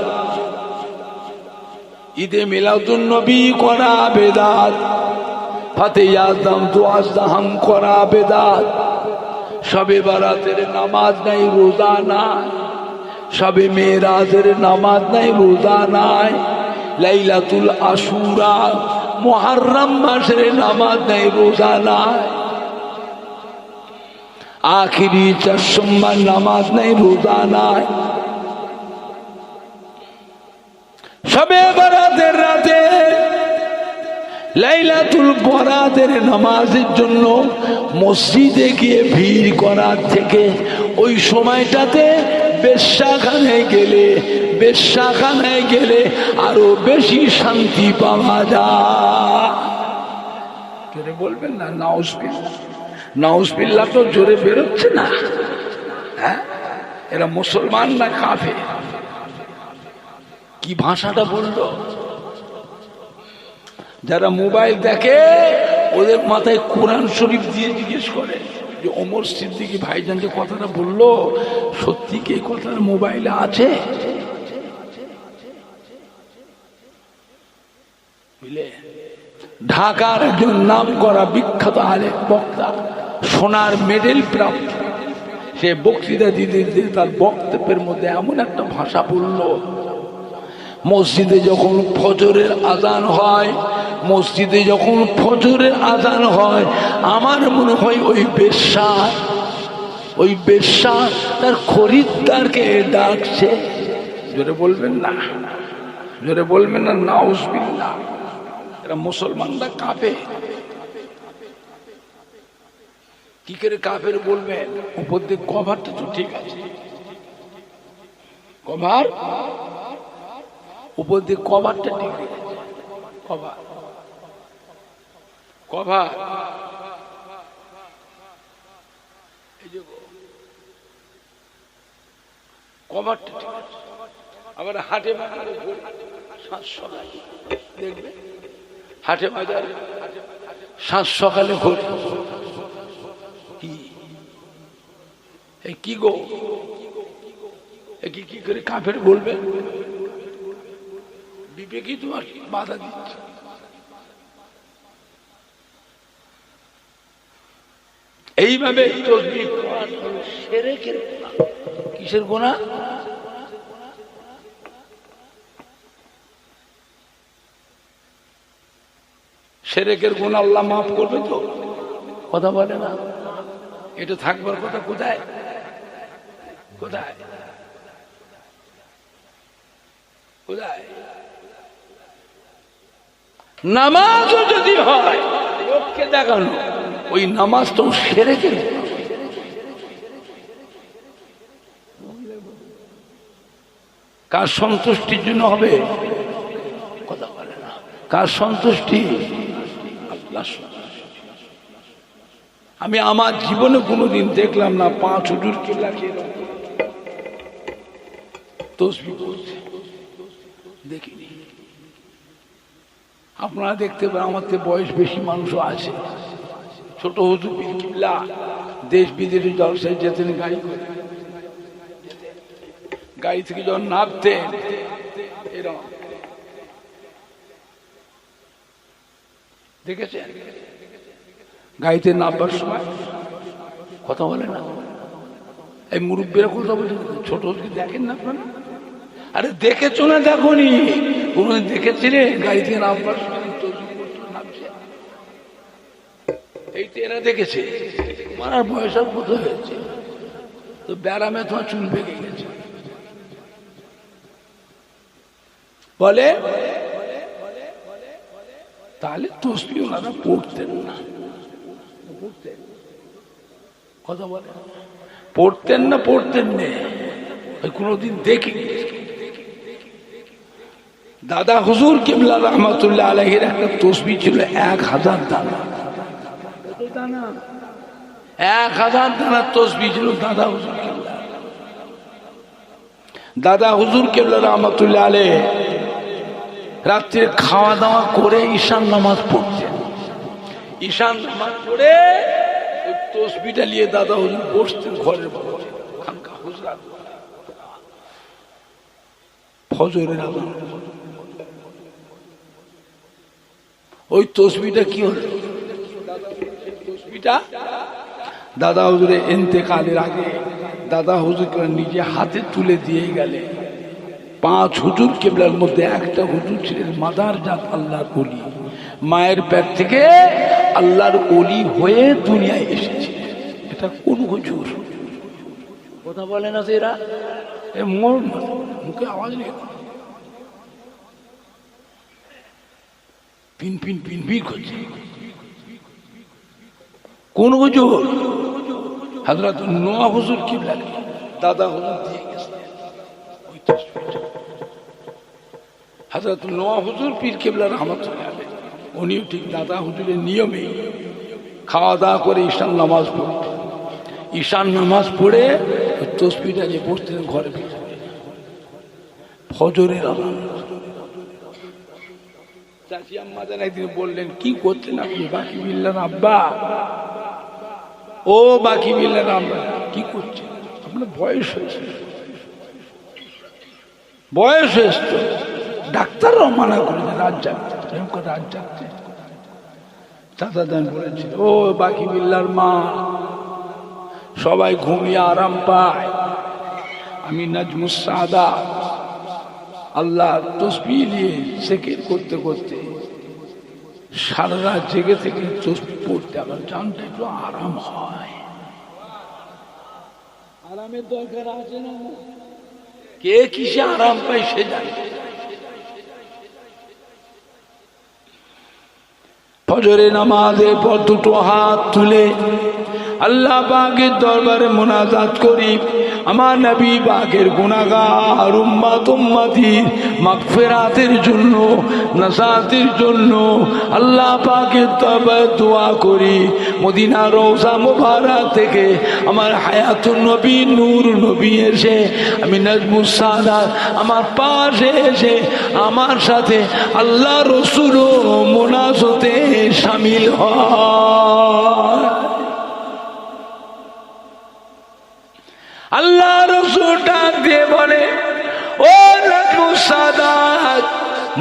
ঈদে মিলাদুন নবী করা বেদাত, ফাতে আজম দুআজদাহাম করা বেদাত, শবে বারাতের নামাজ নাই, রোজা নাই, শবে মেরাজের নামাজ নাই, রোজা নাই, লাইলাতুল আশুরা মুহররম মাসের নামাজ নাই, রোজা নাই, আখিরি চারশম্বার নামাজ নাই, রোজা নাই, শবে বারাতের রাতে লাইলাতুল বরাতের নামাজের জন্য মসজিদে গিয়ে ভিড় করার থেকে ওই সময়টাতে বেশ্যাখানায় গেলে আরো বেশি শান্তি পাওয়া যায়। জোরে বলবেন না নাউজুবিল্লাহ। নাউজুবিল্লাহ তো জোরে বেরোচ্ছে না। হ্যাঁ, এরা মুসলমান না কাফের? কি ভাষাটা বললো? যারা মোবাইল দেখে ওদের মাথায় কোরআন শরীফ দিয়ে জিজ্ঞেস করে যে ওমর সিদ্দিকী ভাইজান যে কথাটা বললো সত্যি কি কথার মোবাইলে আছে? বুঝলে, ঢাকার একজন নাম করা বিখ্যাত আলেম বক্তা, সোনার মেডেল প্রাপ্ত, সে বক্তৃতা দিতে তার বক্তব্যের মধ্যে এমন একটা ভাষা বললো, মসজিদে যখন ফজরের আজান হয়, মসজিদে যখন ফজরের আজান হয়, আমার মনে হয় ওই বেশ্যা তার খরিদ্দারকে ডাকছে। জোরে বলবেন না, জোরে বলবেন না নাউজুবিল্লাহ। এরা মুসলমানরা কাফের। কি করে কাফের বলবেন? উপর দিয়ে কভারটা তো ঠিক আছে, কভার উপর দিয়ে কভারটা ঠিক আছে, কভার কভার এই যে কভারটা ঠিক আছে। আবার হাটে বাজারে দেখবে, হাটে বাজারে সাত সকালে ঘুরে কি গো, কি করে কাফের বলবে? বিবেকই তোমার বাধা দিচ্ছে। এইভাবে তাসবিহ কোরআন হলো শিরকের গুনাহ। কিসের গুনাহ? শিরকের গুনাহ আল্লাহ মাফ করবে তো? কথা বলে না। এটা থাকবার কথা কোথায়? কোথায় কোথায়? নামাজও যদি হয় লোককে দেখানো, ওই নামাজ তো শিরকের। কার সন্তুষ্টির জন্য হবে? কথা বলে না। কার সন্তুষ্টি? আল্লাহ। আমি আমার জীবনে কোনোদিন দেখলাম না 5 হুজুর কেল্লাকে তাসবিহ করছে, দেখিনি। আপনারা দেখতে পারেন, আমার থেকে বয়স বেশি মানুষও আছে। ছোট হুজুর কিবলা দেশ বিদেশে জলসায় যেতেন গাড়ি করে, গাড়ি থেকে যখন নামতেন এরকম দেখেছেন? গাড়িতে নামবার সময় কথা বলে না। এই মুরব্বীরা কথা বলছে, ছোট হুজুর দেখেন না আপনারা? আরে দেখেছো না দেখোনি? কোনদিন দেখেছিলে গাড়ি থেকে নামবার সময় নামছে? এই তো এরা দেখেছে। আমার বয়স আর কত হয়েছে, তো ব্যারামে তোমার চুল পেকে গেছে। বলে তাহলে তসবিহ ওনারা পড়তেন না। কথা বলে পড়তেন না পড়তেন না কোনদিন দেখিনি। দাদা হুজুর কিবলা রহমাতুল্লাহ আলাইহির একটা তসবিহ ছিল 1000 দানা। 1000 দানার তসবিহ ছিল দাদা হুজুর কিবলা। দাদা হুজুর কিবলা রহমাতুল্লাহ আলাইহি রাত্রে খাওয়া দাওয়া করে ঈশান নামাজ পড়তেন। ঈশান নামাজ পড়ে ওই তসবিহটা নিয়ে দাদা হুজুর বসতেন ঘরের ভিতরে। ফজরের আজান ওই তসবিহটা কি হলো? তসবিহটা দাদা হুজুরের ইন্তেকালের আগে দাদা হুজুরকে নিজে হাতে তুলে দিয়ে গেলে 5 হুজুর কিবলার মধ্যে একটা হুজুর ছিলেন মাদার জাত আল্লাহর ওলি, মায়ের পেট থেকে আল্লাহর ওলি হয়ে দুনিয়ায় এসেছে। এটা কোন হুজুর? কথা বলে না এরা, মোর মুখে আওয়াজ নেই, পিন পিন পিন পিন করছে। কোন হুজুর? হযরত নোয়া হুজুর কিবলা দাদা হুজুর দিয়ে গেছে ওই তসবিহটা। হযরত নোয়া হুজুর পীর কিবলা রহমাতুল্লাহ আলাইহি উনিও ঠিক দাদা হুজুরের নিয়মে খাওয়া দাওয়া করে ঈশান নামাজ পড়তেন। ঈশান নামাজ পড়ে তসবিহটা নিয়ে পড়তেন ঘরে ভিতরে। ফজরের আজান চাচি আম্মা জান একদিন বললেন, কি করছেন আপনি? বাকি বিল্লার আব্বা, ও বাকি বিল্লার আব্বা কি করছেন? আপনার বয়স হয়েছে, বয়স হয়েছে তো। ডাক্তাররাও মানা করেছে রাত জাগতে, রাত জাগতে। চাচা জান বলেছিল, ও বাকি বিল্লার মা, সবাই ঘুমিয়ে আরাম পায়, আমি নাজমুস সাদাত আল্লাহ তসবিহ নিয়ে জিকির করতে করতে সারা রাত জেগে থেকে তসবিহ পড়তে আমার জানটা একটু আরাম হয়। আরামের দরকার আছে না? কে কিসে আরাম পায় সে জানে। ফজরে নামাজের পর দুটো হাত তুলে আল্লাহ পাকের দরবারে মুনাজাত করি, আমার নবী পাকের গুনাহগার উম্মত উম্মতির মাগফিরাতের জন্য, নাজাতের জন্য আল্লাহ পাকের দরবারে দোয়া করি। মদিনা রওজা মুবারক থেকে আমার হায়াতুন নবী নূর নবী এসে, আমি নাজমুস সাদাত আমার পাশে এসে আমার সাথে আল্লাহ রসুল মুনাজাতে শামিল হয়। আল্লাহ রসুল ডাক দিয়ে বলে, ও নাজমুস সাদাত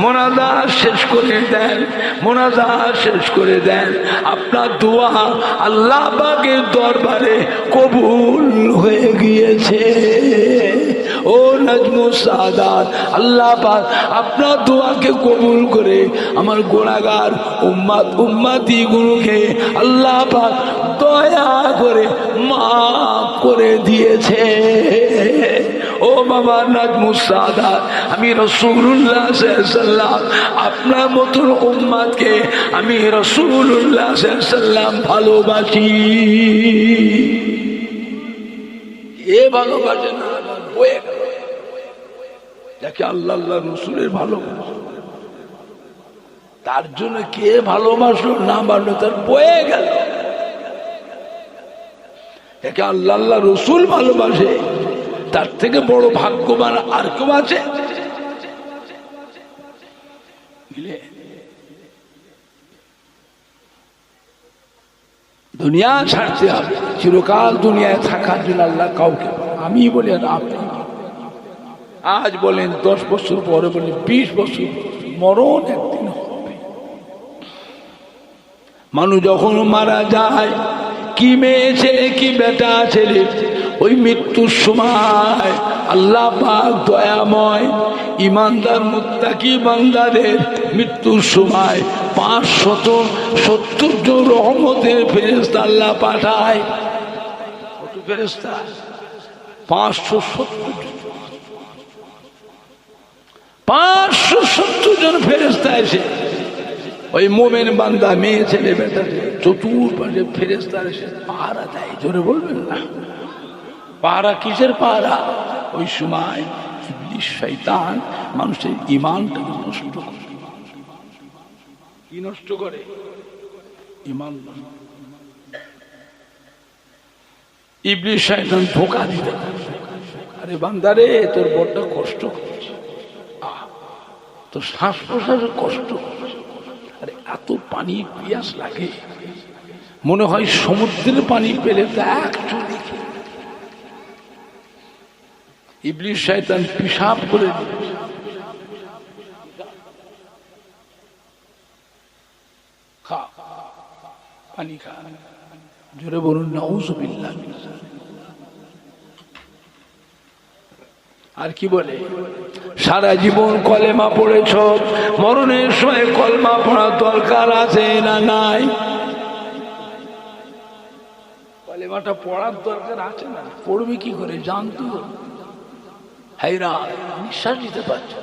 মোনাজাত শেষ করে দেন, মোনাজাত শেষ করে দেন। আপনার দোয়া আল্লাহ পাকের দরবারে কবুল হয়ে গিয়েছে। ও নাজমুস সাদাত, আল্লাহ পাক আপনার দোয়াকে কবুল করে আমার গুনাহগার উম্মত উম্মতি গুলোকে আল্লাহ পাক দয়া করে মাফ করে দিয়েছে। ও বাবা নাজমুস সাদাত, আমি রাসূলুল্লাহ সাল্লাল্লাহু আলাইহি ওয়াসাল্লাম আপনার মতন উম্মতকে আমি রাসূলুল্লাহ সাল্লাল্লাহু আলাইহি ওয়াসাল্লাম ভালোবাসি। এ ভালোবাসে না বয়ে গেল, যাকে আল্লাহ আল্লাহ রসুলের ভালোবাসা, তার জন্য কে ভালোবাসলো না বাসলো তার বয়ে গেল। যাকে আল্লাহ আল্লাহ রসুল ভালোবাসে তার থেকে বড় ভাগ্যবান আর কেউ আছে? দুনিয়া ছাড়তে হবে, চিরকাল দুনিয়ায় থাকার জন্য আল্লাহ কাউকে, আমি বলি আর আপনি আজ বলেন 10 বছর পরে বলেন 20 বছর, মরণ একদিন হবে। মানুষ যখন মারা যায়, কি মেয়ে ছেলে কি বেটা ছেলে, ওই মৃত্যুর সময় আল্লাহ পাক দয়াময় ইমানদার মুত্তাকি বান্দাদের মৃত্যুর সময় 570 জন রহমতের ফেরেশতা আল্লাহ পাঠায়। কত ফেরেশতা? 570 জন। 570 জন ফেরেশতা এসে ওই মোমেন বান্দা মেয়ে ছেলে বেটা চতুর্পাশে ফেরেশতা এসে পাহারা দেয়। জোরে বলবেন না? পাহারা কিসের পাহারা? ওই সময় ইবলিস শয়তান মানুষের ঈমানটাকে নষ্ট করে। কি নষ্ট করে? ঈমান। ইবলিস শয়তান ধোঁকা দিতে, আরে বান্দারে তোর বড়টা কষ্ট করছে, তোর শ্বাস প্রশ্বাসের কষ্ট করছে, আরে এত পানি পিয়াস লাগে, মনে হয় সমুদ্রের পানি পেলে তো একচুয়ালি ইবলিস শয়তান পিশাব করে দিবে। খা পানি খা। জোরে বলুন নাউযুবিল্লাহ। আর কি বলে? সারা জীবন কলেমা পড়েছ, মরণের সময় কলমা পড়ার দরকার আছে না নাই? কলেমাটা পড়ার দরকার আছে না? পড়বে কি করে জানতো? হাইরা নিঃশ্বাস নিতে পারছে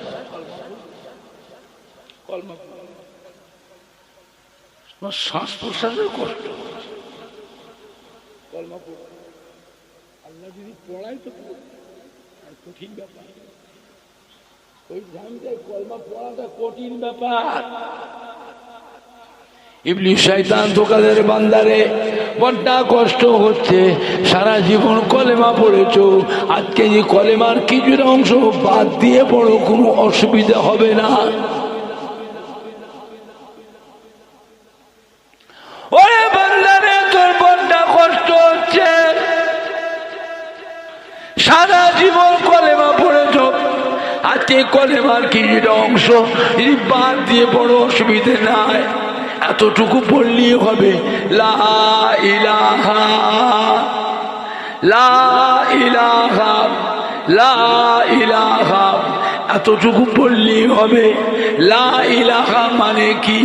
কলমা, শ্বাস প্রশ্বাসের কষ্ট। কলমা পড়ে আল্লাহ যদি পড়ায় তো কঠিন ব্যাপার। ওই জানতে কলমা পড়াটা কঠিন ব্যাপার। ইবলিস শয়তান ধোঁকাদের বান্দারে বড্ডা কষ্ট হচ্ছে, সারা জীবন কলেমা পড়েছো, আজকে যে কলেমার কিছুটা অংশ বাদ দিয়ে পড়ো, কোনো অসুবিধা হবে না। ওরে বান্দারে তোর বড্ডা কষ্ট হচ্ছে, সারা জীবন কলেমা পড়েছো, আজকে কলেমার কিছুটা অংশ বাদ দিয়ে পড়ো, অসুবিধে নাই, এতটুকু পড়লেই হবে। লা ইলাহা লা ইলাহা লা ইলাহা, এতটুকু পড়লেই হবে। লা ইলাহা মানে কি?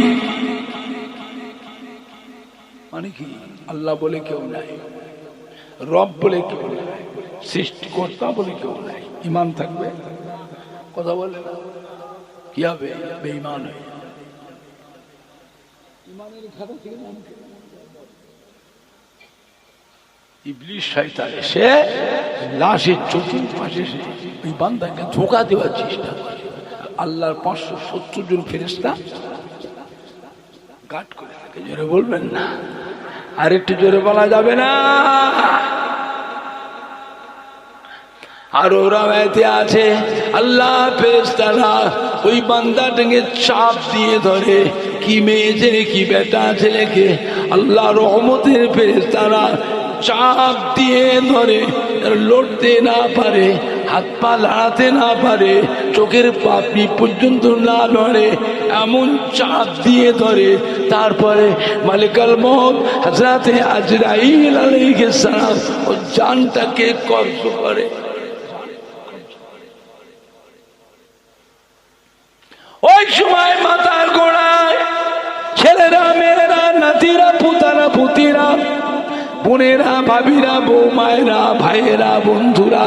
মানে কি? আল্লাহ বলে কেউ নাই, রব বলে কেউ নাই, সৃষ্টিকর্তা বলে কেউ নাই। ঈমান থাকবে, কথা বলে না, কি হবে? বেঈমান হয়ে ঈমানের খাতা থেকে নাম। ইবলিস শয়তান এসে লাশের চতুর্পাশে ওই বান্দাকে ধোঁকা দেওয়ার চেষ্টা করে। আল্লাহর 570 জন ফেরেশতা গার্ড করে থাকে। জোরে বলবেন না? আর একটু জোরে বলা যাবে না? আর ওরা এতে আছে আল্লাহ ফেরেশতারা ওই বান্দাটাকে চাপ দিয়ে ধরে, কি মেয়ে ছেলে কি বেটা ছেলেকে আল্লাহ রহমতের ফেরেশতারা চাপ দিয়ে ধরে, লড়তে না পারে, হাত পা লাড়াতে না পারে, চোখের পাপড়ি পর্যন্ত না লড়ে, এমন চাপ দিয়ে ধরে। তারপরে মালিকাল মউত হযরতে আজরাইল আলাইহিস সালাম ও জানটাকে কবজ করে। ওই সময় মাথার গোড়ায় ছেলেরা, মেয়েরা, নাতিরা, পুতারা, পুতিরা, বোনেরা, ভাবিরা, বৌমায়েরা, ভাইয়েরা, বন্ধুরা,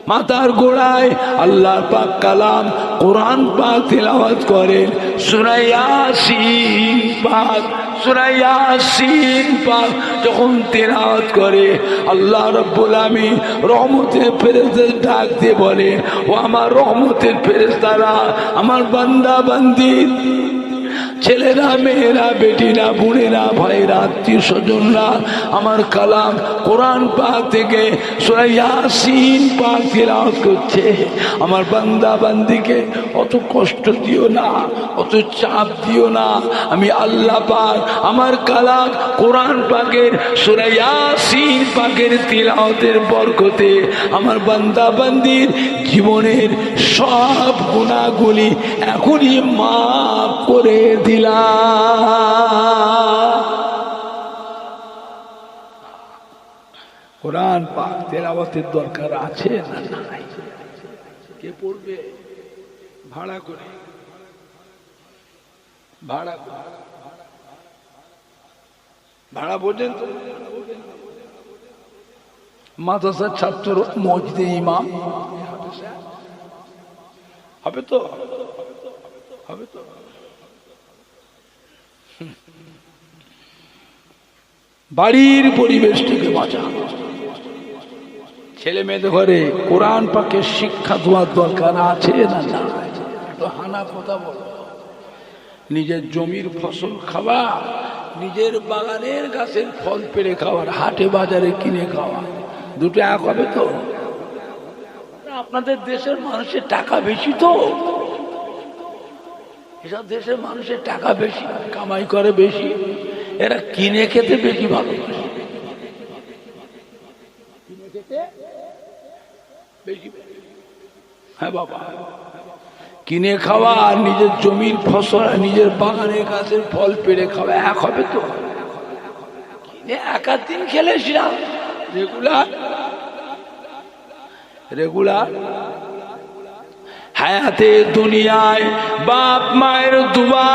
মাথার গোড়ায় আল্লাহ পাক কালাম কোরআন পাক তেলাওয়াত করেন। সূরা ইয়াসিন পাক, সূরা ইয়াসিন পাক যখন তেলাওয়াত করে, আল্লাহ রাব্বুল আমিন রহমতের ফেরেশতা ডাক দিয়ে বলে, ও আমার রহমতের ফেরেশতারা, আমার বান্দা বান্দি, ছেলেরা, মেয়েরা, বেটিরা, বোনেরা, ভাইরা, আত্মীয় স্বজনরা, আমার কালাম কোরআন পাক থেকে সূরা ইয়াসিন পাক তেলাওয়াত করছে। আমার বান্দা বান্দিকে অত কষ্ট দিও না, অত চাপ দিও না। আমি আল্লাহ পাক আমার কালাম কোরআন পাকের সূরা ইয়াসিন পাকের তেলাওয়াতের বরকতে আমার বান্দা বান্দির জীবনের সব গুনাহগুলি এখনই মাফ করে দিলাম। কোরআন পাক তেলাওয়াতের দরকার আছে না নাই? কে পড়বে? ভাড়া করে, ভাড়া করে, ভাড়া বোঝেন তো? মাদ্রাসার ছাত্র, মসজিদে ইমাম, হবে তো, হবে তো। বাড়ির পরিবেশটাকে বাঁচানো, ছেলে মেয়েদের ঘরে কোরআন পাকের শিক্ষা দেওয়ার দরকার আছে না না? একটু হানা কথা বলো। নিজের জমির ফসল খাওয়া, নিজের বাগানের গাছের ফল পেড়ে খাওয়ার, হাটে বাজারে কিনে খাওয়া, দুটো এক হবে তো? আপনাদের দেশের মানুষের টাকা বেশি তো, এসব দেশের মানুষের টাকা বেশি, কামাই করে বেশি, এরা কিনে খেতে বেশি ভালোবাসে, কিনে খেতে বেশি। হ্যাঁ বাবা, কিনে খাওয়া আর নিজের জমির ফসল, নিজের বাগানের গাছের ফল পেড়ে খাওয়া এক হবে তো? কিনে একার দিন খেলেছিলাম, রেগুলার রেগুলার হায়াতে দুনিয়ায় বাপ মায়ের দুয়া,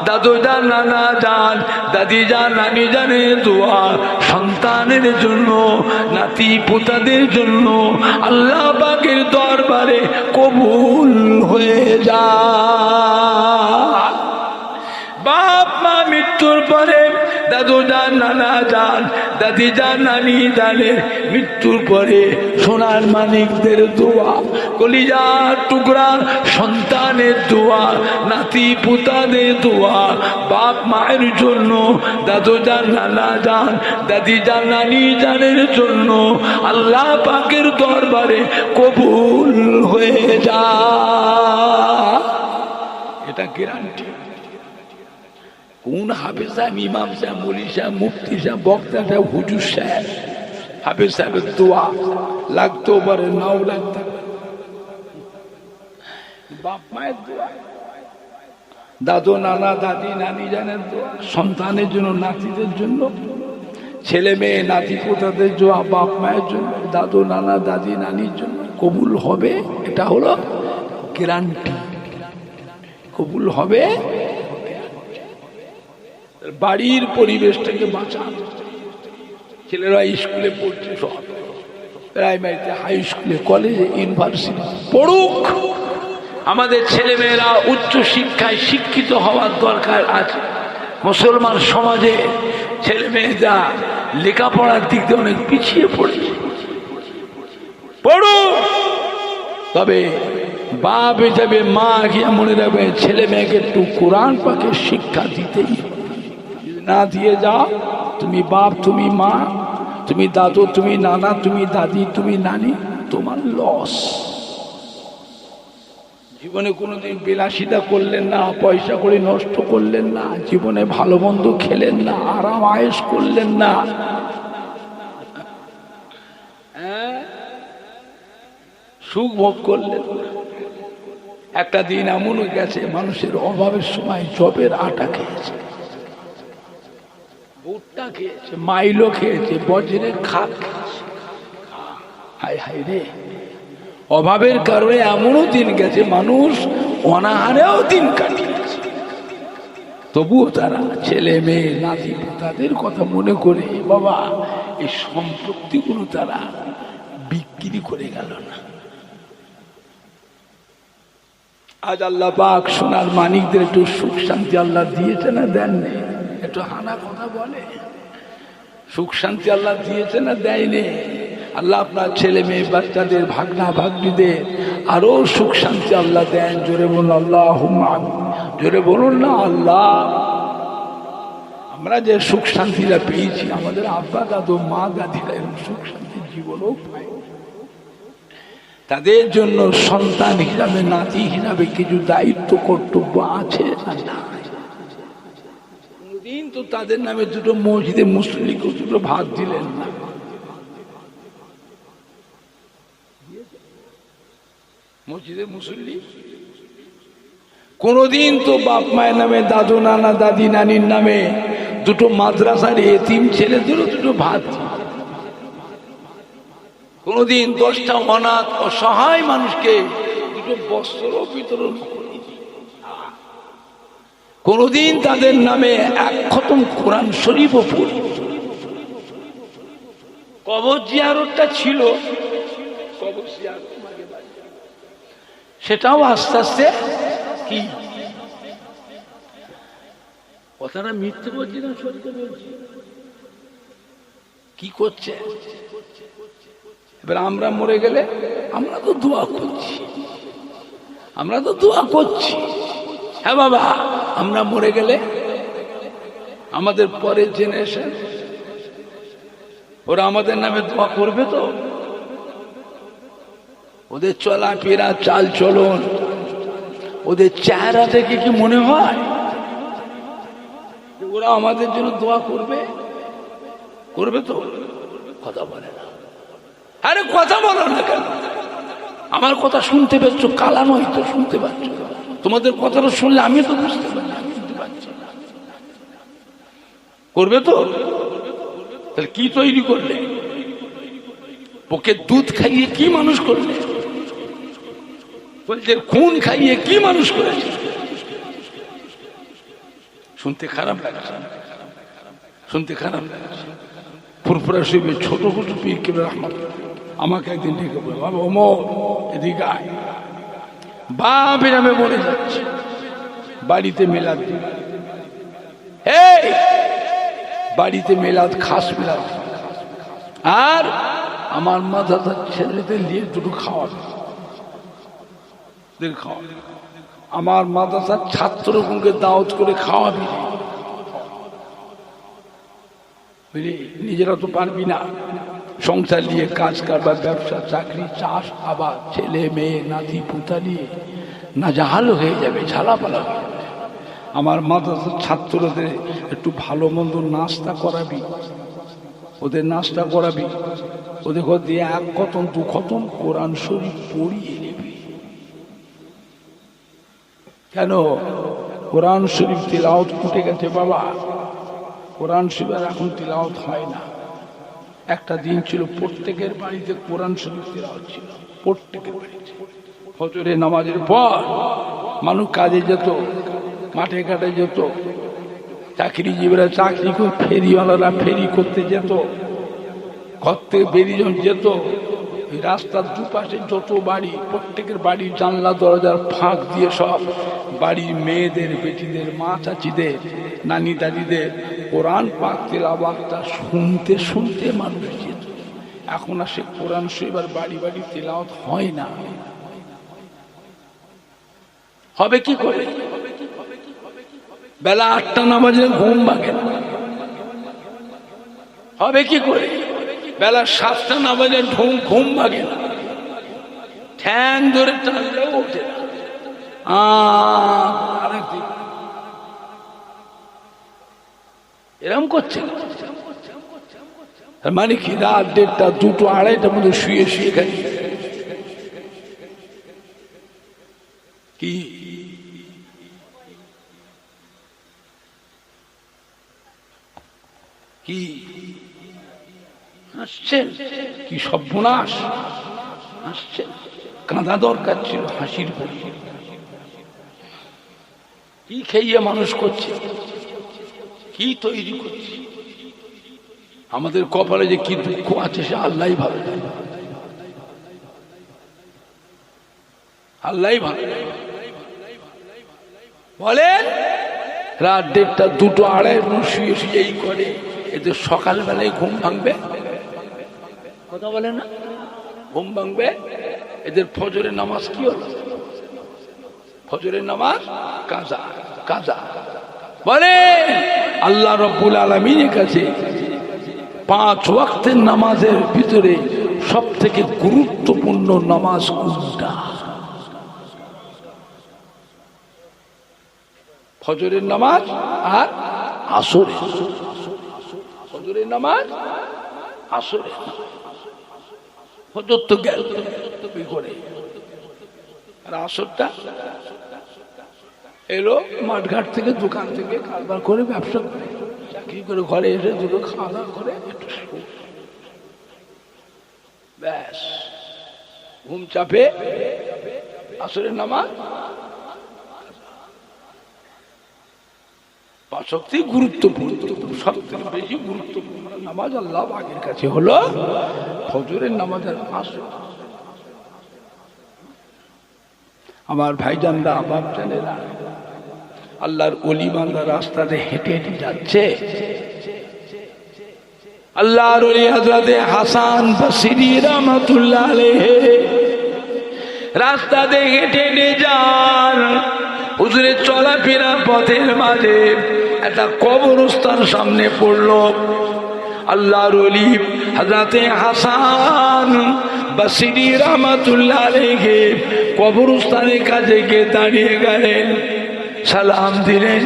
দাদু যান, নানা যান, দাদি যান, নানি জানের দোয়া, সন্তানের জন্য, নাতি পোতাদের জন্য আল্লাহ পাকের দরবারে কবুল হয়ে যায়। বাপ মা মৃত্যুর পরে দাদু যান, নানা যান, দাদি যান, নানি জানের মৃত্যুর পরে সোনার মানিকদের দোয়া, কলিজার টুকরা সন্তানের দোয়া, নাতি পুতাদের দোয়া, বাপ মায়ের জন্য, দাদু যান, নানা যান, দাদি যান, নানি জানের জন্য আল্লাহ পাকের দরবারে কবুল হয়ে যায়। এটা গ্যারান্টি। কোন হাফেজ সাহেব, ইমাম সাহেব, মৌলী সাহেব, মুফতি সাহেব, বক্তা সাহেব, হুজুর সাহেব, হাফেজ সাহেবের দোয়া লাগতেও পারে, নাও লাগতে পারে। বাপ মায়ের দোয়া, দাদু নানা দাদি নানি জানের দোয়া, সন্তানের জন্য, নাতিদের জন্য, ছেলে মেয়ে নাতি পোতাদের দোয়া, বাপ মায়ের জন্য, দাদু নানা দাদি নানির জন্য কবুল হবে। এটা হলো গ্যারান্টি, কবুল হবে। বাড়ির পরিবেশটাকে বাঁচান। ছেলেরা স্কুলে পড়ছে, সব প্রাইমারিতে, হাই স্কুলে, কলেজে, ইউনিভার্সিটি পড়ুক। আমাদের ছেলে মেয়েরা উচ্চ শিক্ষায় শিক্ষিত হওয়ার দরকার আছে। মুসলমান সমাজে ছেলে মেয়েরা লেখাপড়ার দিক দিয়ে অনেক পিছিয়ে পড়েছে, পড়ুক। তবে বাপ হিসাবে, মা গিয়ে মনে রাখবে, ছেলে মেয়েকে একটু কোরআন পাকের শিক্ষা দিতেই, না দিয়ে যাও, তুমি বাপ, তুমি মা, তুমি দাদু, তুমি নানা, তুমি দাদি, তুমি নানি, তোমার লস। জীবনে কোনোদিন বিলাসিতা করলেন না, পয়সা করে নষ্ট করলেন না, জীবনে ভালো মন্দ খেলেন না, আরাম আয়েশ করলেন না, সুখ ভোগ করলেন না। একটা দিন এমনও গেছে, মানুষের অভাবের সময় জবের আটা খেয়েছে, ভুট্টা খেয়েছে, মাইলো খেয়েছে, বজ্রের খাপ খেয়েছে। হায় হায় রে, অভাবের কারণে এমনও দিন গেছে মানুষ অনাহারেও দিন কাটিয়েছে। তবুও তারা ছেলে মেয়ে নাতি তাদের কথা মনে করে বাবা এই সম্পত্তিগুলো তারা বিক্রি করে গেল না। আজ আল্লাহ পাক সোনার মানিকদের একটু সুখ শান্তি আল্লাহ দিয়েছে না দেননি? একটু হানা কথা বলে, সুখ শান্তি আল্লাহ দিয়েছে না দেয়নি? আল্লাহ আপনার ছেলে মেয়ে বাচ্চাদের, ভাগনা ভাগ্নিদের আরো সুখ শান্তি আল্লাহ দেন। জোরে বলুন আল্লাহুম্মা আমিন। জোরে বলুন না আল্লাহ। আমরা যে সুখ শান্তিটা পেয়েছি, আমাদের আব্বা দাদু মা দাদিরা এরকম সুখ শান্তির জীবনও পায়। তাদের জন্য সন্তান হিসাবে, নাতি হিসাবে কিছু দায়িত্ব কর্তব্য আছে না? কোনদিন তো তাদের নামে দুটো মসজিদে মুসল্লিকে দুটো ভাত দিলেন না। মসজিদে মুসল্লি কোনদিন তো বাপ মায়ের নামে, দাদু নানা দাদি নানির নামে দুটো মাদ্রাসার এতিম ছেলেদেরও দুটো ভাত, কোনদিন 10টা অনাথ অসহায় মানুষকে দুটো বস্ত্র বিতরণ করি, কোনদিন তাদের নামে এক খতম কোরআন শরীফও পড়ি। কবর জিয়ারতটা ছিল, কবর জিয়ারত সেটাও আস্তে আস্তে কি কথাটা মিথ্যে বলছি না সত্য বলছি? কি করছে? এবার আমরা মরে গেলে আমরা তো দোয়া করছি, আমরা তো দোয়া করছি। হ্যাঁ বাবা, আমরা মরে গেলে আমাদের পরের জেনারেশন ওরা আমাদের নামে দোয়া করবে তো? ওদের চলাফেরা, চাল চলন, ওদের চেহারা থেকে কি মনে হয় ওরা আমাদের জন্য দোয়া করবে? করবে তো? কথা বলে না। আরে কথা বলো না কেন? আমার কথা শুনতে পাচ্ছ? কালা নয় তো, শুনতে পাচ্ছ? তোমাদের কথাটা শুনলে আমি তো বুঝতে পারছি। করবে তো? তাহলে কি তৈরি করলে? ওকে দুধ খাইয়ে কি মানুষ করলে? বলছে খুন খাইয়ে কি মানুষ করেছে? শুনতে খারাপ লাগছে, শুনতে খারাপ লাগছে। ফুরফুরা শরীফের ছোট ছোট পীর কেবল রহমত আমাকে একদিন ডেকে বলে, বাবা ওমর এদিকে আয়, বাপের আমি মরে যাচ্ছে, বাড়িতে মেলাদ দিন। এই বাড়িতে মেলাদ, খাস মেলাদ, আর আমার মাথার ছেলেদের নিয়ে দুটো খাওয়াবে। আমার মাদ্রাসার ছাত্রগুলোকে দাওয়াত করে খাওয়াবি, বুঝলি? নিজেরা তো পারবি না, সংসার নিয়ে কাজ কারবার, ব্যবসা, চাকরি, চাষ, আবার ছেলে মেয়ে, নাতি পুতা নিয়ে নাজাহাল হয়ে যাবে, ঝালাপালা হয়ে যাবে। আমার মাদ্রাসার ছাত্রদের একটু ভালো মন্দ নাস্তা করাবি, ওদের নাস্তা করাবি, ওদের দিয়ে এক খতম দু খতম কোরআন শরীফ পড়িয়ে নেবি। কেন? কোরআন শরীফ তিলাওয়াত উঠে গেছে বাবা, কোরআন শরীফ আর এখন তিলাওয়াত হয় না। একটা দিন ছিল প্রত্যেকের বাড়িতে কোরআন শরীফ তিলাওয়াত ছিল, প্রত্যেকের বাড়িতে। ফজরের নামাজের পর মানুষ কাজে যেত, মাঠে ঘাটে যেত, চাকরিজীবীরা চাকরি করে, ফেরিওয়ালারা ফেরি করতে যেত, ঘর থেকে বেরিয়ে যেত। রাস্তার দুপাশে যত বাড়ি, প্রত্যেকের বাড়ির জানলা দরজার ফাঁক দিয়ে সব বাড়ির মেয়েদের, বেটিদের, মা চাচিদের, নানি দাদিদের কোরআন পাক তেলাওয়াতটা শুনতে শুনতে মানুষ যেত। এখন আর সে কোরআন শরীফ আর বাড়ি বাড়ি তেলাওয়াত হয় না। হবে কি করে? বেলা 8টা না বাজলে ঘুম ভাঙে না। হবে কি করে? বেলা 7টা না বাজলে ঘুম ভাঙে না, ঠ্যাং ধরে টানলেও ওঠে না। এরকম করছে মানে কি? রাত 1:30, 2টো, 2:30টার মধ্যে শুয়ে শুয়ে খাই কি? কি হাসছেন? কি সর্বনাশ! হাসছেন? কাঁদা দরকার ছিল, হাসির পরে। কি খেয়ে মানুষ করছে, কি তৈরি করছে? আমাদের কপালে যে কি দুঃখ আছে সে আল্লাহই ভালো, আল্লাহই ভালো। বলেন রাত 1:30, 2টো, 2:30 শুয়ে শুয়ে এই করে, এদের সকালবেলায় ঘুম ভাঙবে? কথা বলে না? ঘুম ভাঙবে? এদের ফজরের নামাজ কি হলো? ফজরের নামাজ কাজা, কাজা। বলে আল্লাহ রাব্বুল আলামিনের কাছে 5 ওয়াক্তের নামাজের ভিতরে সব থেকে গুরুত্বপূর্ণ নামাজ কোনটা? ফজরের নামাজ আর আসরের। ফজরের নামাজ, আসরের। ফজর তো গেল করে, আর আসরটা এলো মাঠঘাট থেকে, দোকান থেকে কারবার করে, ব্যবসা করে, চাকরি করে, ঘরে এসে দুটো খাওয়া দাওয়া করে একটু ব্যাস ঘুম চাপে। আসরের নামাজ 5 ওয়াক্ত গুরুত্বপূর্ণ, সব থেকে বেশি গুরুত্বপূর্ণ নামাজ আল্লাহ পাকের কাছে হলো ফজরের নামাজ আর আসর। আমার ভাইজানরা, বাপ জানেরা, আল্লাহর ওলি বান্দা রাস্তাতে হেঁটে হেঁটে যাচ্ছে। আল্লাহর ওলি হযরতে হাসান বসরি রাহমাতুল্লাহ আলাইহি রাস্তাতে হেঁটে হেঁটে যান। হুজুরের চলাফেরা পথের মাঝে একটা কবরস্থান সামনে পড়লো। আল্লাহর ওলি হযরতে হাসান বসরি রাহমাতুল্লাহ আলাইহি কবরস্থানের কাছে গিয়ে দাঁড়িয়ে গেলেন, সালাম দিলেন,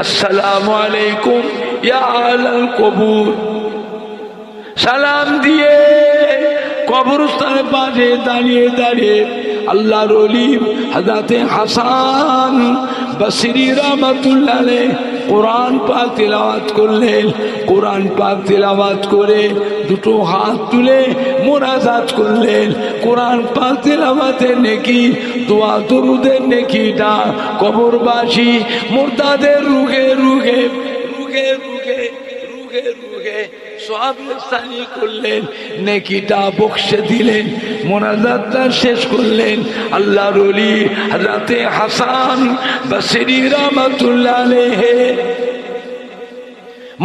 আসসালামু আলাইকুম ইয়া আহলাল কবুর। সালাম দিয়ে কবরস্থানের পাশে দাঁড়িয়ে দাঁড়িয়ে আল্লাহর ওলি হযরতে হাসান বসরি রাহমাতুল্লাহ আলাইহি কোরআন পাক তিলাওয়াত করলেন। কোরআন পাক তিলাওয়াত করে দুটো হাত তুলে মুনাজাত করলেন। কোরআন পাক তিলাওয়াতের নেকি, দোয়া দরুদের নেকিটা কবরবাসী মুর্দাদের রুহে রুহে রুহে রুহে রুহে রুহে সওয়াবস্থানি করলেন, নেকিটা বক্সে দিলেন, মুনাজাতটা শেষ করলেন। আল্লাহর ওলি হযরতে হাসান বসরি রাহমাতুল্লাহ আলাইহি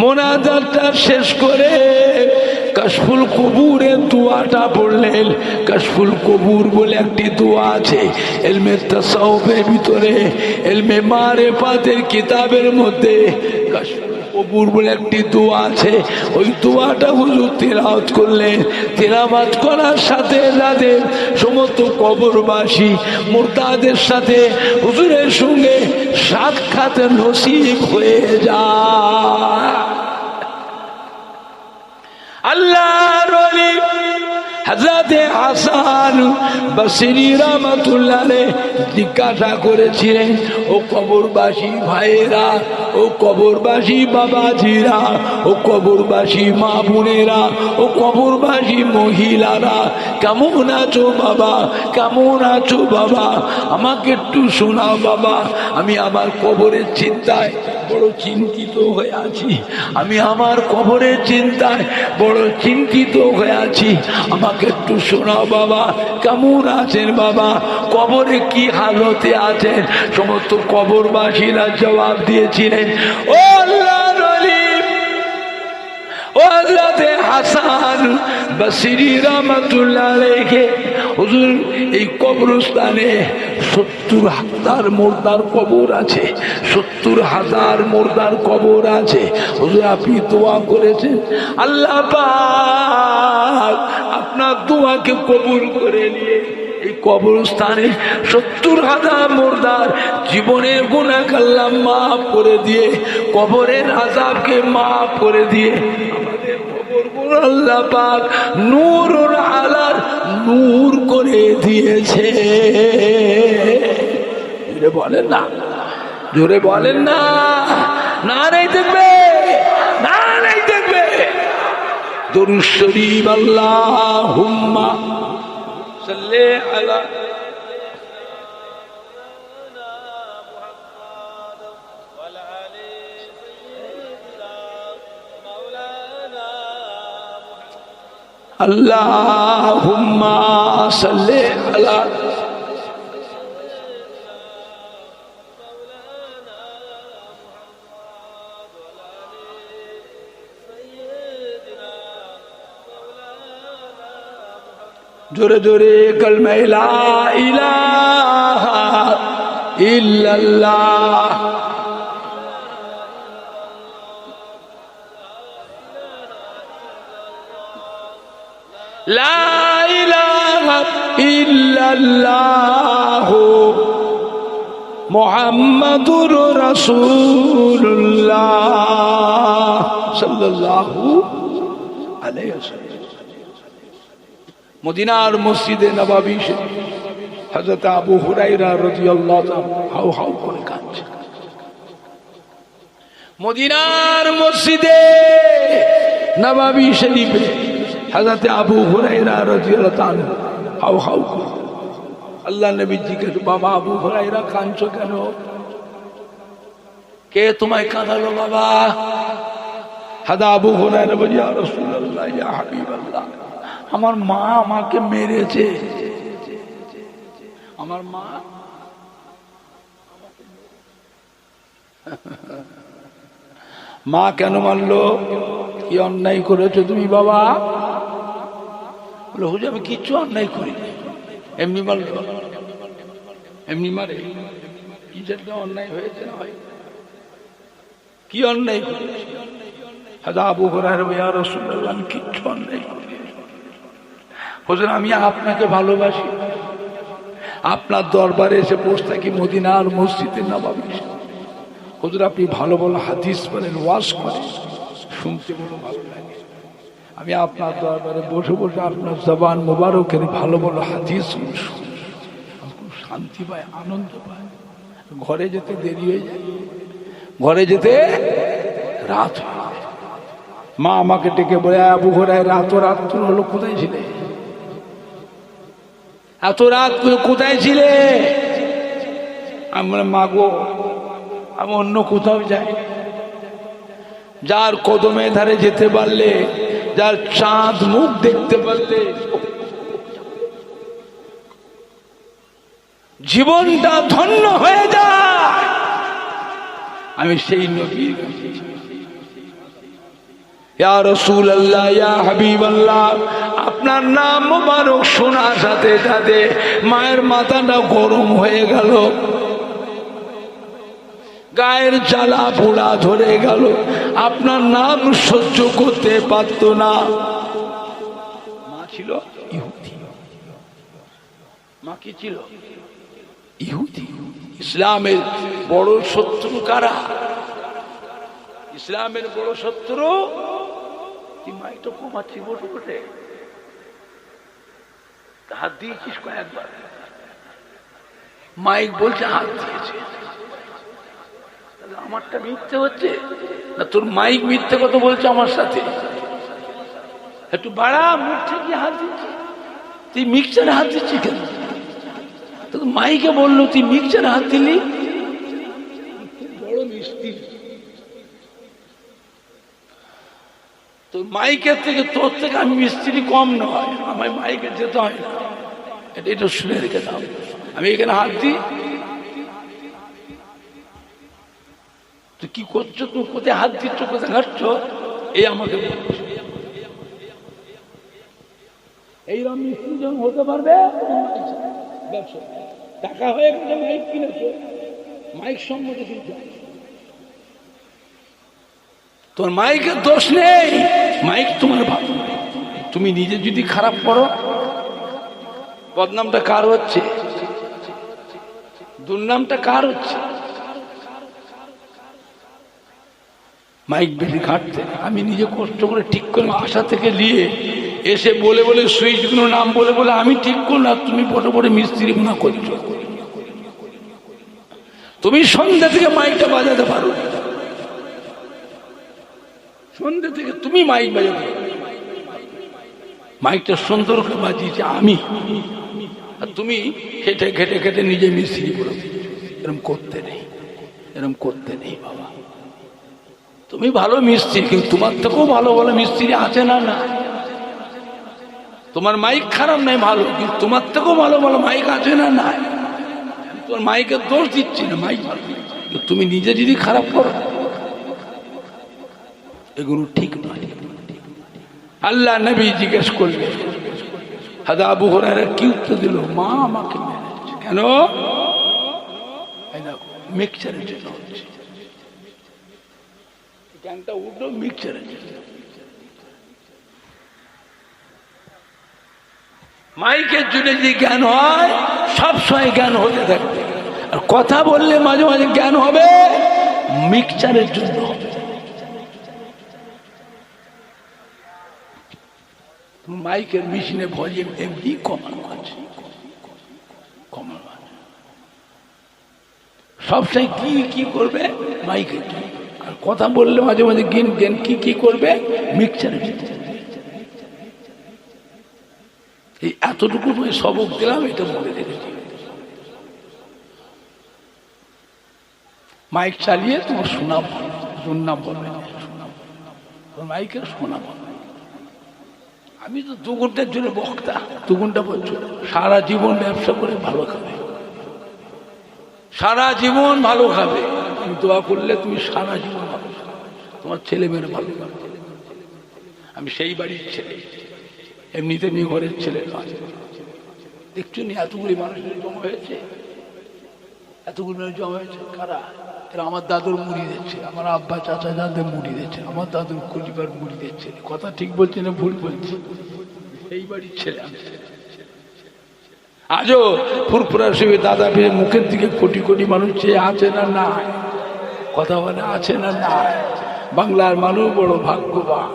মুনাজাতটা শেষ করে কাশফুল কবুরের দোয়াটা পড়লেন। কাশফুল কবুর বলে একটি দোয়া আছে ইলমে তাসাউফের ভিতরে, ইলমে মারিফাতের কিতাবের মধ্যে কাশফুল কবুর বলে একটি দোয়া আছে। ওই দোয়াটা হুজুর তিলাওয়াত করলেন। তিলাওয়াত করার সাথে সাথে সমস্ত কবরবাসী মুর্দাদের সাথে হুজুরের সঙ্গে সাক্ষাৎ নসিব হয়ে যায়। আল্লাহর ওলি হযরতে হাসান বসরি রাহমাতুল্লাহ আলাইহি জিজ্ঞাসা করেছিলেন, ও কবরবাসী ভাইয়েরা, ও কবরবাসী বাবাজিরা, ও কবরবাসী মা বোনেরা, ও কবরবাসী মহিলারা, কেমন আছো বাবা, কেমন আছো বাবা? আমাকে একটু শোনাও বাবা, আমি আমার কবরের চিন্তায় বড় চিন্তিত হয়ে আছি। আমি আমার কবরের চিন্তায় বড় চিন্তিত হয়ে আছি। আমাকে একটু শোনাও বাবা, কেমন আছেন বাবা, কবরে কি হালতে আছেন? সমস্ত কবরবাসীরা জবাব দিয়েছিলেন, ও আল্লাহর ওলি, ও হযরতে হাসান বসরি রাহমাতুল্লাহ আলাইহি, হুজুর এই কবরস্থানে 70,000 মুর্দার কবর আছে, 70,000 মুর্দার কবর আছে। হুজুর আপনি দোয়া করেছেন, আল্লাহ পাক আপনার দোয়াকে কবুল করে নিয়ে এই কবরস্থানে 70,000 মুর্দার জীবনের গুনাহ আল্লাহ মাফ করে দিয়ে, কবরের আযাবকে মাফ করে দিয়ে আমাদের কবরগুলো আল্লাহ পাক নূরুল আলার নূর করে দিয়েছে। জোরে বলেন না, জোরে বলেন না, নারায়ে তাকবীর, নারায়ে তাকবীর। দরুদ শরীফ আল্লাহুম্মা সাল্লি আলা আল্লাহুম্মা সাল্লি আলা জোরে জোরে কালমা লা ইলাহা ইল্লাল্লাহ। লা ইলাহা ইল্লাল্লাহ মুহাম্মাদুর রাসূলুল্লাহ সাল্লাল্লাহু আলাইহি ওয়াসাল্লাম। মদিনার মসজিদে নববী হযরত আবু হুরায়রা রাদিয়াল্লাহু তাআলা হাউ হাউ করে কাঁদছে। মদিনার মসজিদে নববী শরীফে হযরত আবু হুরায়রা রাদিয়াল্লাহু তাআলা হাউ হাউ করে। আল্লাহ নবী জিজ্ঞেস, বাবা আবু হুরায়রা কাঁদছো কেন? কে তোমায় কাঁদালো বাবা? হাদা আবু হুরায়রা বলে, ইয়া রাসূলুল্লাহ, ইয়া হাবিবাল্লাহ, আমার মা আমাকে মেরেছে। আমার মা মা কেন মারলো? কি অন্যায় করেছো তুমি বাবা? বলে হুজুর আমি কিচ্ছু অন্যায় করিনি, এমনি মারলো। এমনি মারে? কি জন্য অন্যায় হয়েছে না হয়? কি অন্যায় করেছে? আবু হুরায়রা ইয়া রাসূলুল্লাহ আমি কিচ্ছু অন্যায় করিনি হুজুর, আমি আপনাকে ভালোবাসি, আপনার দরবারে এসে বসে থাকি মদিনার মসজিদে নববী। হুজুর আপনি ভালো ভালো হাদিস বলেন, ওয়াজ করেন, শুনতে বড় ভালো লাগে। আমি আপনার দরবারে বসে বসে আপনার জবান মোবারকের ভালো ভালো হাদিস শুনি, খুব শান্তি পায়, আনন্দ পায়। ঘরে যেতে দেরি হয়ে যায়, ঘরে যেতে রাত হয়ে যায়। মা আমাকে ডেকে বলে আবু হুরায়রা এত রাত হলো কোথায় ছিলে? এত রাত কোথায় ছিলে? আমরা মা গো আমি অন্য কোথাও যাই। যার কদমে ধারে যেতে পারলে, যার চাঁদ মুখ দেখতে পারলে জীবনটা ধন্য হয়ে যায়। আমি সেই নবীর কাছে, ইয়া রাসূলুল্লাহ ইয়া হাবিবাল্লাহ, আপনার নাম মোবারক শোনার সাথে সাথে মায়ের মাথাটা গরম হয়ে গেল, গায়ের জ্বালা পোড়া ধরে গেল, আপনার নাম সহ্য করতে পারত না। মা ছিল ইহুদি। মা কি ছিল? ইহুদি। ইসলামের বড় শত্রু কারা? ইসলামের বড় শত্রু। মাই তো কমাচ্ছি বসে বসে, হাত দিয়েছিস কয়েকবার? মাইক বলছে হাত দিয়েছে, আমারটা মিথ্যে হচ্ছে না তোর মাইক মিথ্যে কথা বলছে আমার সাথে? একটু বাড়া, মুখ থেকে হাত দিচ্ছে, তুই মিক্সারে হাত দিচ্ছি কেন? তো মাইকে বললো তুই মিক্সারে হাত দিলি। বড় মিস্ত্রি তো মাইকের থেকে, তোর থেকে আমি মিস্ত্রি কম নয়, আমার মাইকে যেতে হয় না। এটা শুনে রেখে দাও, আমি এখানে হাত দিই। তুই কি করছো? তুমি কোথায় হাত দিচ্ছ, কোথায় ঘাটছ? এই আমাকে এইরকম মিস্ত্রি যখন হতে পারবে, ব্যবসা টাকা হয়ে গেলে মাইক কিনেছো, মাইক সম্মতি কিনতে হবে। তোর মাইকের দোষ নেই, মাইক তোমার ভালো। তুমি নিজে যদি খারাপ করো, বদনামটা কার হচ্ছে? দুর্নামটা কার হচ্ছে? মাইক বেশি ঘাটতে আমি নিজে কষ্ট করে ঠিক করে আশা থেকে নিয়ে এসে বলে বলে সুইচগুলো নাম বলে বলে আমি ঠিক করলাম, তুমি বড় বড় মিস্ত্রি গুণা করছো। তুমি সন্ধ্যা থেকে মাইকটা বাজাতে পারো, সন্ধ্যা থেকে তুমি মাইক বাজাতে পারো। মাইকটা সুন্দর করে বাজিয়েছে আমি, আর তুমি খেটে খেটে খেটে নিজে মিস্ত্রি করে। এরকম করতে নেই, এরকম করতে নেই বাবা। তুমি ভালো মিস্ত্রি, কিন্তু তোমার থেকেও ভালো ভালো মিস্ত্রি আছে না? না, তোমার মাইক খারাপ নাই, ভালো, কিন্তু তোমার থেকেও ভালো ভালো মাইক আছে না? না, তোমার মাইকের দোষ দিচ্ছি না, মাইক ভালো, তুমি নিজে যদি খারাপ করো, এগুলো ঠিক নয়। আল্লাহ নবী জিজ্ঞেস করলেন, হাদা আবু হুরায়রা কি উত্তর দিল? মা আমাকে মেরেছে। কেন? মিক্সচারের জন্য হচ্ছে, জ্ঞানটা উঠলো মিক্সচারের জন্য। মাইকের জন্য যে জ্ঞান হয়, সবসময় জ্ঞান হতে থাকবে। আর কথা বললে মাঝে মাঝে জ্ঞান হবে, মিক্সচারের জন্য হবে। মাইকের মেশিনে ভলিউম এমনি কমানো আছে, কমানো আছে। সবসময় কি কি করবে? মাইকের জন্য। আর কথা বললে মাঝে মাঝে জ্ঞান জ্ঞান কি কি করবে? মিক্সচারের জন্য। এই এতটুকু সবক দিলাম, এটা মনে রেখেছি। মাইক চালিয়ে তোমার শোনা দুর্নাম বলবে, মাইকের শোনা বলবে। আমি তো 2 ঘন্টার জন্য বক্তা, 2 ঘন্টা বলছো, সারা জীবন ব্যবসা করে ভালো খাবে, সারা জীবন ভালো খাবে, আমি দোয়া করলে তুমি সারা জীবন ভালো, তোমার ছেলে মেয়ের ভালো। আমি সেই বাড়ির ছেলে, এমনিতে মেয়ে ঘরের ছেলে নয়। দেখছো নি এতগুলি মানুষের জমা হয়েছে, এতগুলি মানুষ জমা হয়েছে কারা? এরা আমার দাদুর মুড়ি দিচ্ছে, আমার আব্বা চাচা দাদের মুড়ি দিচ্ছে, আমার দাদুর কলিবার মুড়ি দিচ্ছে। কথা ঠিক বলছি না ভুল বলছি? এই বাড়ির ছেলে আমি। আজও ফুরফুরা শিবে দাদা পেয়ে মুখের দিকে কোটি কোটি মানুষ চেয়ে আছে না না? কথা বলে আছে না না? বাংলার মানুষ বড় ভাগ্যবান।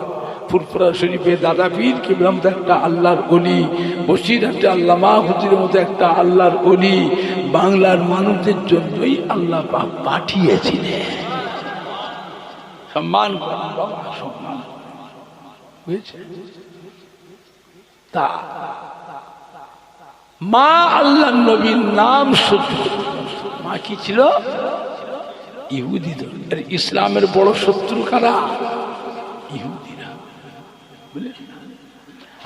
ফুরফুরা শরীফে দাদা পীর কিবলাম তো একটা আল্লাহর অলি, বসির একটা আল্লামা হুজুরের মতো একটা আল্লাহর অলি বাংলার মানুষদের জন্যই আল্লাহ পাক পাঠিয়েছিলেন। সম্মান করেন বাবা, সম্মান। বুঝেছে? তা মা আল্লাহ নবীর নাম সত্য। মা কি ছিল? ইহুদি। ইসলামের বড় শত্রু কারা? ইহুদিরা।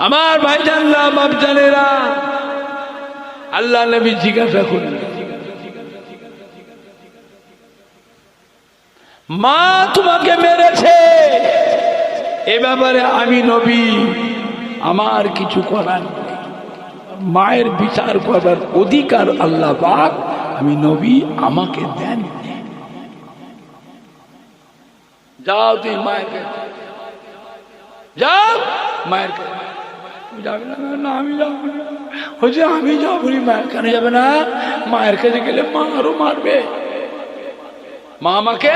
আমার ভাইজানরা বাপজানেরা, আল্লাহ নবী জিজ্ঞাসা করলেন, মা তোমাকে মেরেছে, এ ব্যাপারে আমি নবী, আমার কিছু করার নেই। মায়ের বিচার করার অধিকার আল্লাহ পাক আমি নবী আমাকে দেন। যাও তুমি মায়ের কাছে, যাও মায়ের কাছে। যাবে না? না আমি যাবো না। হচ্ছে আমি যাবো নি। মায়ের কাছে যাবে না? মায়ের কাছে গেলে মা আরো মারবে। মা আমাকে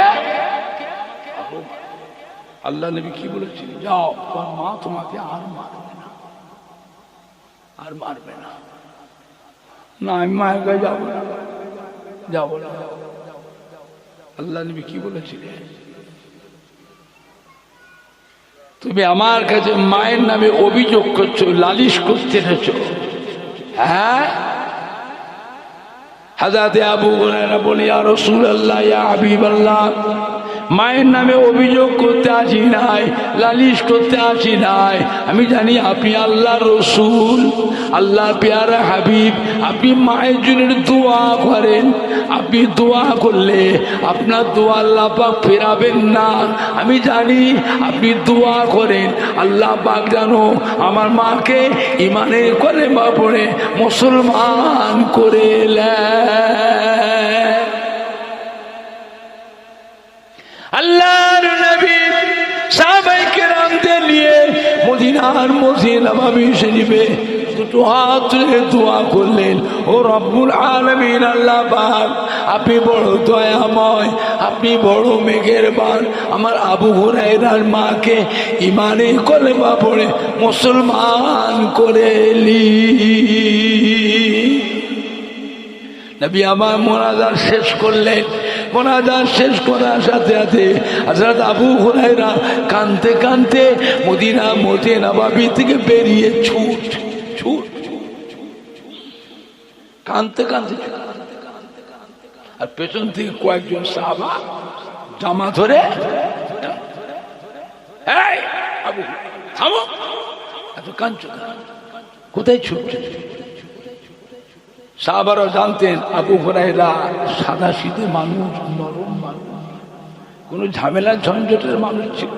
আল্লাহ নবী কি বলেছিলেন? যাও, তোমার মা তোমাকে আর মারবে না, আর মারবে না। না আমি মায়ের কাছে যাবো না, যাবো না। আল্লাহ নবী কি বলেছিলেন? তুমি আমার কাছে মায়ের নামে অভিযোগ করছো, লালিশ করতে এসেছো। হ্যাঁ, হযরত আবু হুরায়রা বলে, ইয়া রাসূলুল্লাহ, ইয়া হাবিবাল্লাহ, মায়ের নামে অভিযোগ করতে আসি নাই, লালিশ করতে আসি নাই। আমি জানি আপনি আল্লাহর রসুল, আল্লাহর পেয়ারা হাবিব। আপনি মায়ের জন্য দোয়া করেন। আপনি দোয়া করলে আপনার দোয়া আল্লাহ পাক ফেরাবেন না। আমি জানি আপনি দোয়া করেন, আল্লাহ পাক জানো আমার মাকে ইমানের কলেমা পড়ে মুসলমান করে নেয়। আল্লাহর নবী সাহাবায়ে কেরামদের নিয়ে মদিনার মসজিদ নববী শরীফে দুটো হাত তুলে দোয়া করলেন, ও রব্বুল আলামিন, আল্লাহ পাক আপনি বড় দয়াময়, আপনি বড় মেহেরবান। আমার আবু হুরায়রার মাকে ইমানে কলেমা পড়ে মুসলমান করে এলি। নবী আমার মোনাজাত শেষ করলেন। মোনাজাত শেষ করার সাথে সাথে হযরত আবু হুরায়রা কাঁদতে কাঁদতে মদিনা মসজিদ নববী থেকে বেরিয়ে ছুট কাঁদতে কাঁদতে, আর পেছন থেকে কয়েকজন সাহাবা জামা ধরে, এই আবু থামো, এত কাঁদছো কোথায় ছুটছো? সাহাবারাও জানতেন আবু হুরায়রা সাদা সিধে মানুষ, নরম মানুষ, কোনো ঝামেলা ঝঞ্ঝটের মানুষ ছিল।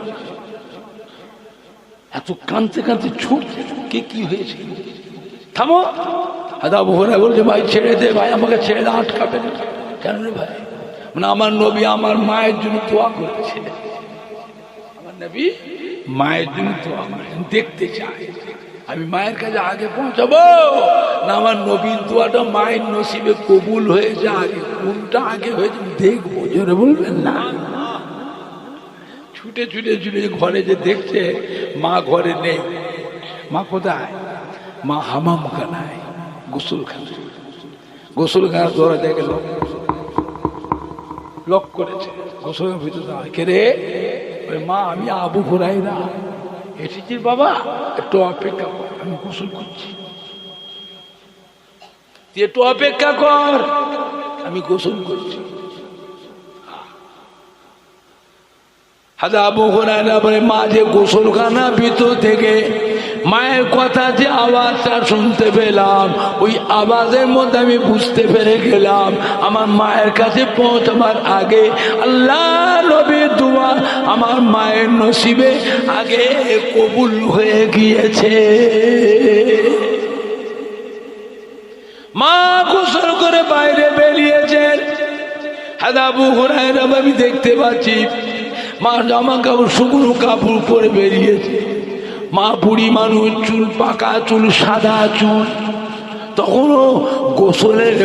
এত কাঁদতে কাঁদতে ছুটছে, কে কি হয়েছে? থামো। আবু হুরায়রা বলছে, ভাই ছেড়ে দে, ভাই আমাকে ছেড়ে দে, আটকাবে না। কেন রে ভাই? মানে আমার নবী আমার মায়ের জন্য দোয়া করেছে। আমার নবী মায়ের জন্য দোয়া করেছেন, দেখতে চায় আমি মায়ের কাছে আগে পৌঁছাবো না আমার নবীর দোয়াটা মায়ের নসিবে কবুল হয়েছে আগে, কোনটা আগে হয়েছে দেখবো। জোরে বলবেন না? ছুটে ছুটে ছুটে ঘরে যে দেখছে মা ঘরে নেই। মা কোথায়? মা হামামখানায়, গোসলখানায়। গোসলখানার দরজা গেল, লক করেছে। গোসলের ভিতরে কে রে? মা আমি আবু হুরায়রা এসেছি। বাবা একটু অপেক্ষা কর, আমি গোসল করছি। তুই একটু অপেক্ষা কর, আমি গোসল করছি। হযরত আবু হুরায়রা বলে, মা যে গোসলখানা ভিতর থেকে মায়ের কথা যে আওয়াজটা শুনতে পেলাম, ওই আওয়াজের মধ্যে আমি বুঝতে পেরে গেলাম আমার মায়ের কাছে পৌঁছাবার আগে আল্লাহ নবীর দোয়া আমার মায়ের নসিবে আগে কবুল হয়ে গিয়েছে। মা গোসল করে বাইরে বেরিয়েছেন। আবু হুরায়রা আমি দেখতে পাচ্ছি মা জামা কাপড় শুকনো কাপড় পরে বেরিয়েছে। মা বুড়ি মানুষ, চুল পাকা চুল, সাদা চুল, তখনও গোসলের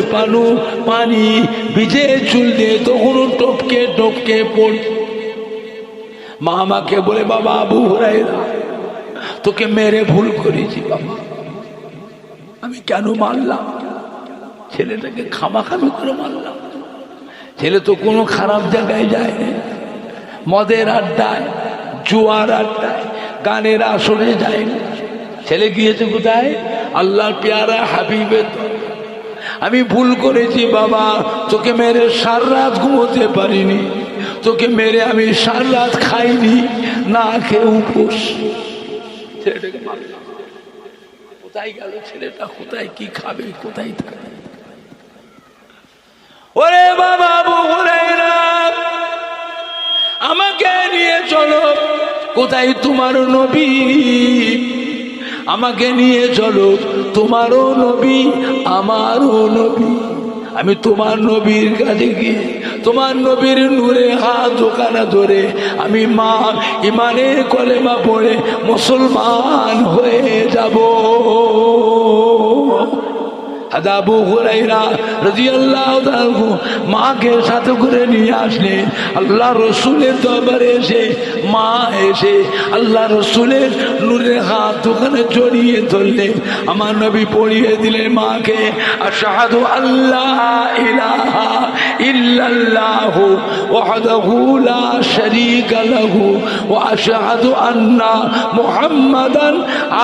পানি ভিজে চুল দিয়ে তখনও টপকে টপকে পড়। মা আমাকে বলে, বাবা আবু হুরায়রা তোকে মেরে ভুল করেছি বাবা, আমি কেন মারলাম? ছেলেটাকে খামাখামি করে মারলাম। ছেলে তো কোনো খারাপ জায়গায় যায়নি, মদের আড্ডায়, জুয়ার আড্ডায়, গানের আসরে যায়নি। ছেলে গিয়েছে কোথায়? আল্লাহর পেয়ারা হাবিবের। আমি ভুল করেছি বাবা, তোকে মেরে সারা রাত ঘুমোতে পারিনি, তোকে মেরে আমি সারা রাত খাইনি, না খেয়ে উপোস। ছেলেটাকে মারলাম। কোথায় গেল ছেলেটা? কোথায় কি খাবে? কোথায় থাকবে? ওরে বাবা আবু হুরায়রা, আমাকে নিয়ে চলো। কোথায় তোমার নবী? আমাকে নিয়ে চলো। তোমারও নবী আমারও নবী। আমি তোমার নবীর কাছে গিয়ে তোমার নবীর নূরে হাত দোকানা ধরে আমি মা ইমানের কলেমা পড়ে মুসলমান হয়ে যাব। আবু হুরায়রা রাদিয়াল্লাহু তাআলা মাকে সাথে করে নিয়ে আসলেন। আল্লাহ রসুলের দরবারে এসে মা এসে আল্লাহ রসুলের নূরের হাত দোকানে জড়িয়ে ধরলেন। আমার নবী পড়িয়ে দিলেন মাকে, আশহাদু আল্লাহ ইলাহা ইল্লাল্লাহু ওয়াহদাহু লা শারীকা লাহু ওয়া আশহাদু আন্না মুহাম্মাদান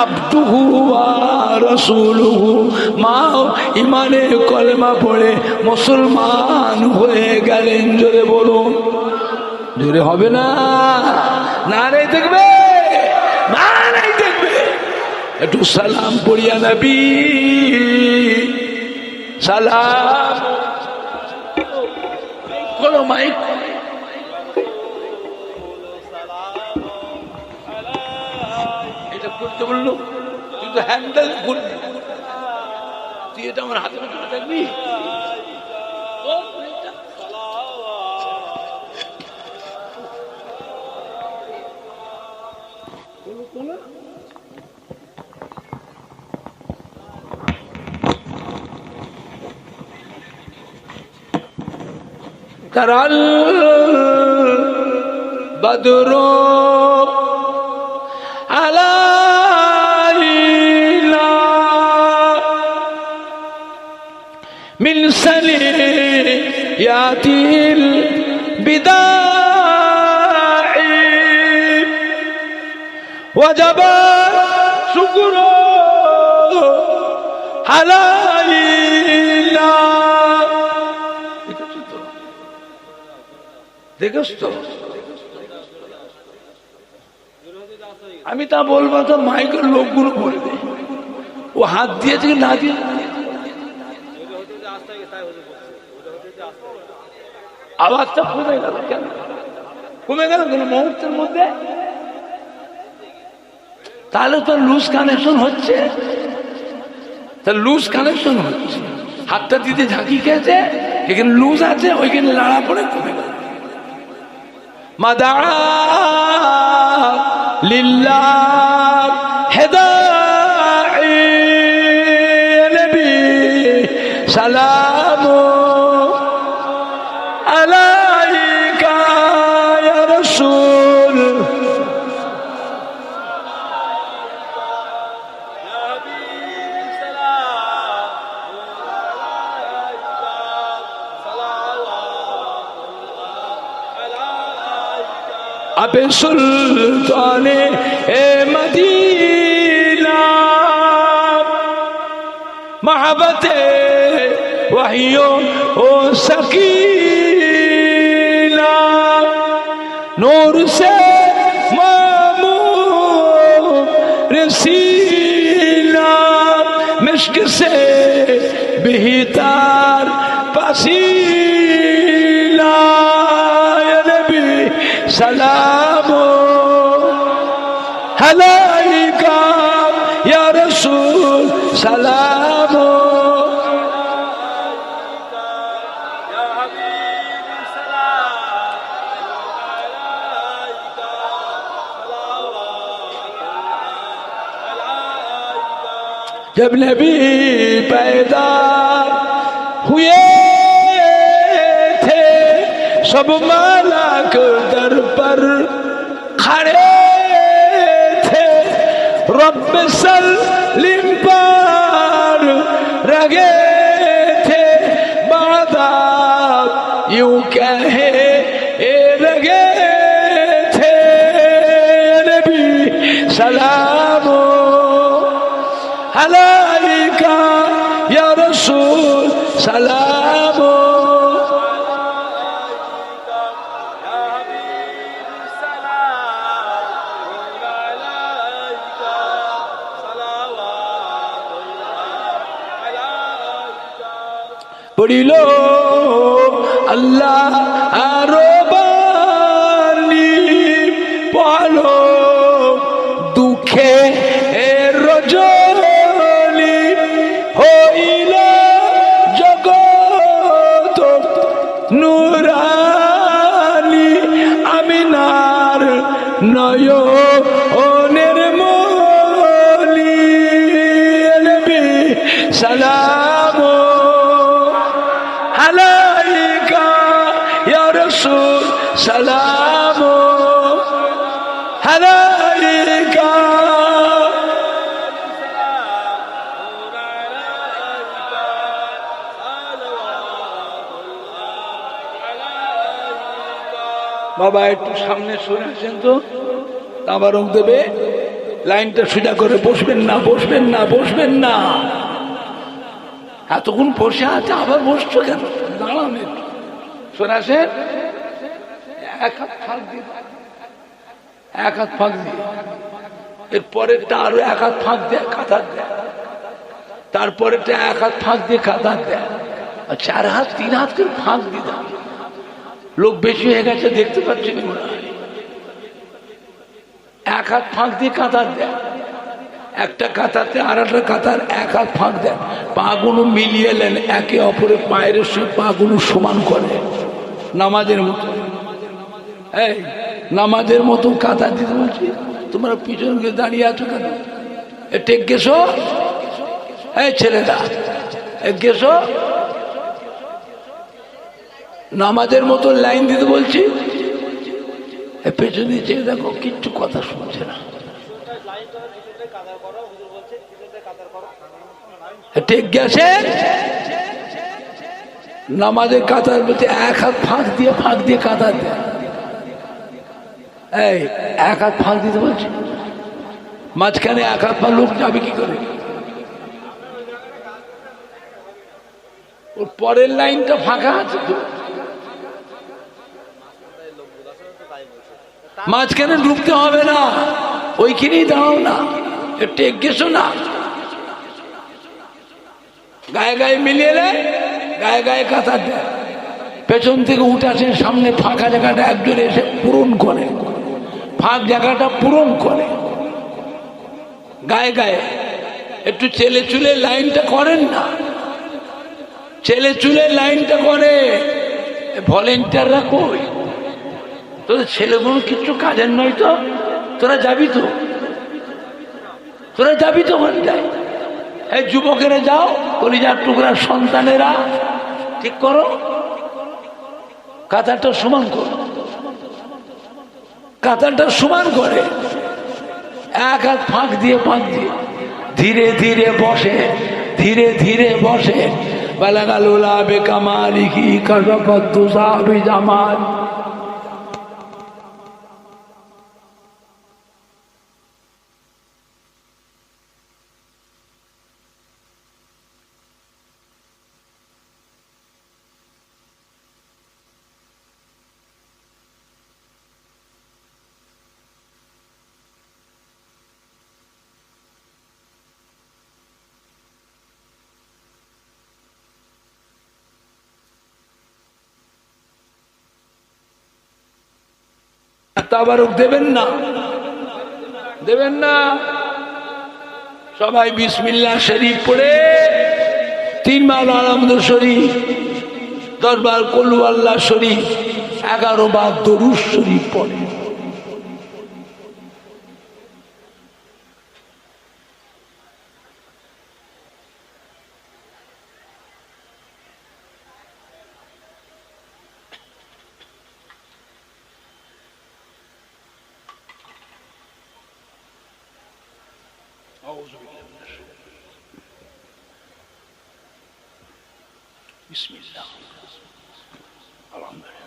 আবদুহু ওয়া রাসূলুহু। মা ইমানের কলেমা পড়ে মুসলমান হয়ে গেলেন। জোরে বলুন। জোরে হবে না? না নাই দেখবে, না নাই দেখবে। একটু সালাম পড়িয়া নবী সালাম বলো। মাইক এটা করতে বললো, কিন্তু হ্যান্ডেল করবি তুই, এটা আমার হাতে করে থাকবি। তারাল বদরু আলাইনা মিন সানিয়াতিল বিদাই ওয়াজাবা শুকরু আলাইনা। দেখছ তো? আমি তা বলবো তো মাইকের লোকগুলো বলবে ও হাত দিয়েছে কি না দিয়ে। আওয়াজটা কমে গেল কেন? কমে গেল কেন মুহূর্তের মধ্যে? তাহলে তো লুজ কানেকশন হচ্ছে। লুজ কানেকশন হচ্ছে, হাতটা দিতে ঝাঁকি খেয়েছে, এখানে লুজ আছে, ওইখানে লাড়া পড়ে কমে গেল। মাদা লিল্লাহ হেদায়ে নবী সালামু আলাইকা ইয়া রাসূল। আবে সুলতানে এ মদিনা মহব্বতে ওয়াহিয়ো ও সकीना नूर से मामू रसी তার পাসিনা ইয়া নবী সালাম আলাইকা ইয়া রাসূল সালাম जब नबी पैदा हुए थे सब मालाक दर पर खड़े थे रब सलीम पर रगे थे बादाब यूं कहे रगे थे नबी सलाम আলাইকা ইয়া রাসূল সালাম পড়িল আল্লাহ আরো বাণী পড়ো দুঃখে রজনী হইল জগৎ নুরানি আমিনার নয়নের মনি নবী সালাম আলাইকা ইয়া রাসূল সালাম আলাইকা বাবা একটু সামনে সরে আসেন তো তাবারক দেবে লাইনটা সোজা করে বসবেন না বসবেন না বসবেন না এতক্ষণ বসে আছে আবার বসছো কেন দাঁড়ান একটু সরে আসেন এক হাত ফাঁক দিয়ে এক হাত ফাঁক দিয়ে এরপরেরটা আরো এক হাত ফাঁক দেয় কাতার দেয় তারপরেরটা এক হাত ফাঁক দিয়ে কাতার দেয় আর 4 হাত 3 হাত করে ফাঁক দিয়ে দেয় লোক বেশি হয়ে গেছে দেখতে পাচ্ছি না এক হাত ফাঁক দিয়ে কাতার দেয় একটা কাতারতে আর একটা কাতার এক হাত ফাঁক দেয় পাগুলো মিলিয়ে নেন একে অপরের পায়ের সঙ্গে পাগুলো সমান করে নামাজের মতো এই নামাজের মতো কাতার দিতে বলছি তোমরা পিছনে দাঁড়িয়ে আছো কেন টেক গেছো এই ছেলেটা গেছো নামাজের মতো লাইন দিতে বলছি পেছনে চেয়ে দেখো কিচ্ছু কথা শুনছে না ঠিক গেছে নামাজের কাতার বলছে এক হাত ফাঁক দিয়ে কাতার দেয় এই এক হাত ফাঁক দিতে বলছি মাঝখানে এক হাত পা লোক যাবে কি করে ওর পরের লাইনটা ফাঁকা আছে তো মাঝখানে ঢুকতে হবে না ওইখানেই দাঁড়াও না টেক গেছো না গায়ে গায়ে মিলিয়ে নেয় গায়ে গায়ে কাতার দেয় পেছন থেকে উঠে আসে সামনে ফাঁকা জায়গাটা একজন এসে পূরণ করে ফাঁক জায়গাটা পূরণ করে গায়ে গায়ে একটু চেলে চুলে লাইনটা করেন না চেলে চুলে লাইনটা করে ভলেন্টিয়াররা কই তোদের ছেলেগুলো কিচ্ছু কাজের নয় তো তোরা যাবি তো ওখানটায় এই যুবকেরা যাও কলিজার টুকরার সন্তানেরা ঠিক করো কাতারটা সমান করো কাতারটা সমান করে এক হাত ফাঁক দিয়ে ধীরে ধীরে বসে বালাগালুলা বেকামালিকি কাশাফাতু সাহাবি জামাল তাবারক দেবেন না? দেবেন না? সবাই বিসমিল্লাহ শরীফ পড়ে 3 বার আলহামদুলিল্লাহ শরীফ, 10 বার কুল আল্লাহ শরীফ, 11 বার দরুদ শরীফ পড়ে। বিসমিল্লাহ আলহামদুলিল্লাহ।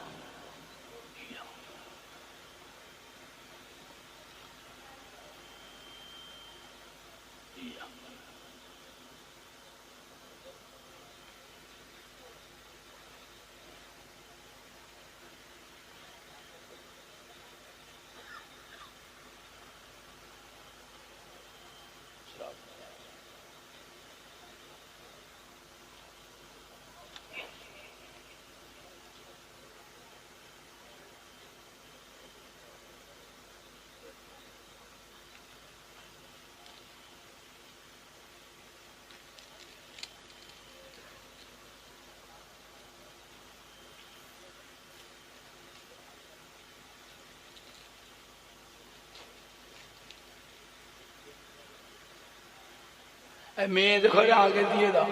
মেয়েদের ঘরে আগে দিয়ে দাও,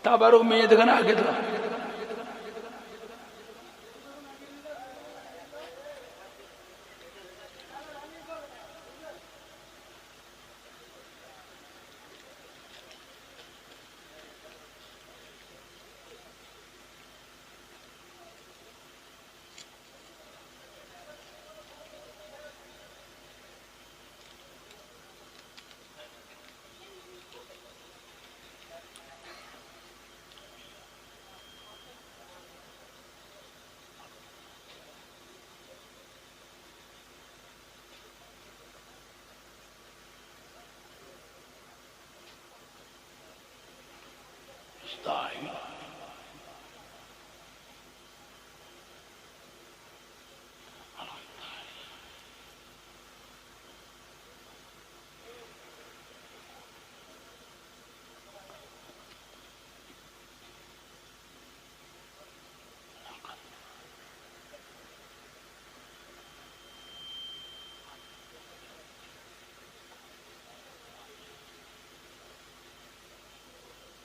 তারপরও মেয়েদের ঘরে আগে দাও।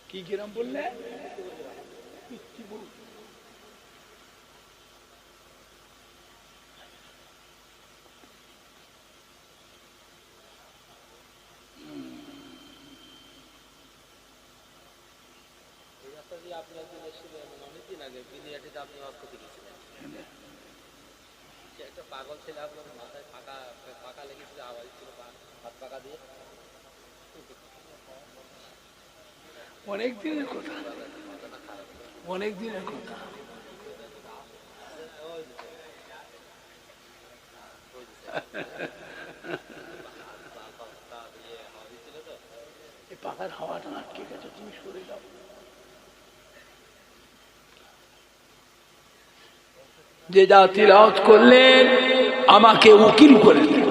কি কিরম বললে? অনেকদিন আগে বিনিয়াটিতে আপনি ওয়াজ করতে গেছিলেন, একটা পাগল ছেলে আপনার মাথায় পাকা লেগেছিল, আওয়াজ ছিল হাত পাকা দিয়ে। অনেক দিনের কথা, অনেক দিনের কথা। পাখার হাওয়াটা আটকে গেছে, তুমি সরে যাও। যে যা তিলাওয়াত করলেন আমাকে উকিল করে দেন।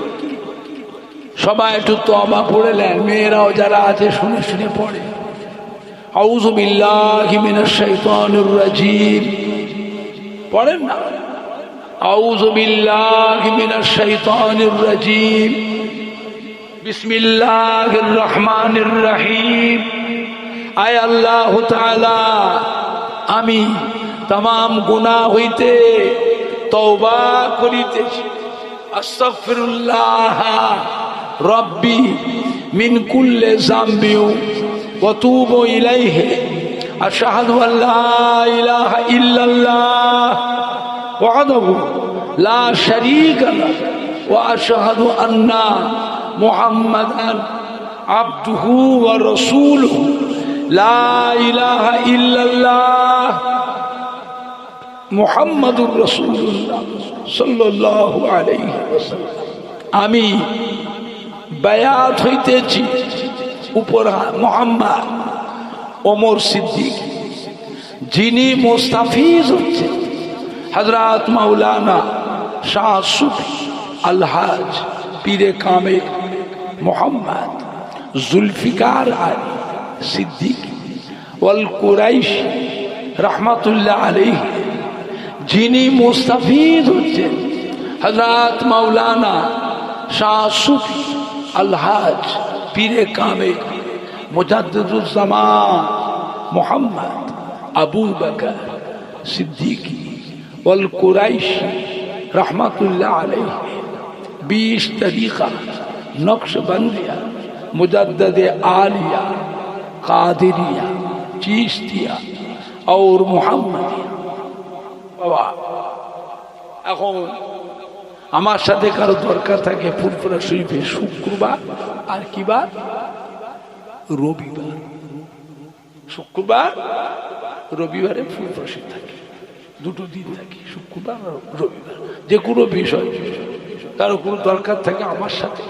সবাই একটু তওবা পড়লেন, মেয়েরাও যারা আছে শুনে শুনে পড়ে। আউযু বিল্লাহি মিনাশ শাইতানির রাজিম পড়েন না? আউযু বিল্লাহি মিনাশ শাইতানির রাজিম, বিসমিল্লাহির রহমানির রহিম। আয় আল্লাহ তাআলা, আমি तमाम गुनाह হইতে তওবা করিতেছি। আস্তাগফিরুল্লাহ রব্বি মিন কুল্লি যামবি ওয়া তুবু ইলাইহি। আশহাদু আল্লা ইলাহা ইল্লাল্লাহ ওয়াহদাহু লা শারীকা লাহু ওয়া আশহাদু আন্না মুহাম্মাদান আবদুহু ওয়া রাসূলুহু। লা ইলাহা ইল্লাল্লাহ মুহাম্মাদুর রাসূলুল্লাহ সাল্লাল্লাহু আলাইহি ওয়াসাল্লাম। আমি বায়াত হইতেছি উপর মুহাম্মদ ওমর সিদ্দিক, যিনি মুস্তাফিজ হচ্ছেন হযরত মাওলানা শাহ সুফি আলহাজ পীরে কামে মোহাম্মদ জুলফিকার আলী সিদ্দিকী ওয়াল কুরাইশি রহমাতুল্লাহ আলাইহি, যিনি মুস্তাফিদ হচ্ছেন হযরত মাওলানা শাহ সুফি আলহাজ পীরে কামে মুজাদ্দিদুজ্জামান মোহাম্মদ আবু বকর সিদ্দিকী ওয়াল কুরাইশি রহমাতুল্লাহ আলাইহি 20 तरीका नक्शबंदिया मुजद्ददे आलिया कादिरिया चिश्तिया और मुहम्मदिया। বাবা এখন আমার সাথে কারো দরকার থাকে ফুরফুরা শরীফে শুক্রবার আর কি বার? রবিবার। শুক্রবার রবিবারে ফুরফুরা শরীফ থাকে, দুটো দিন থাকে, শুক্রবার আর রবিবার। যে কোনো বিষয় কারো কোনো দরকার থাকে আমার সাথে,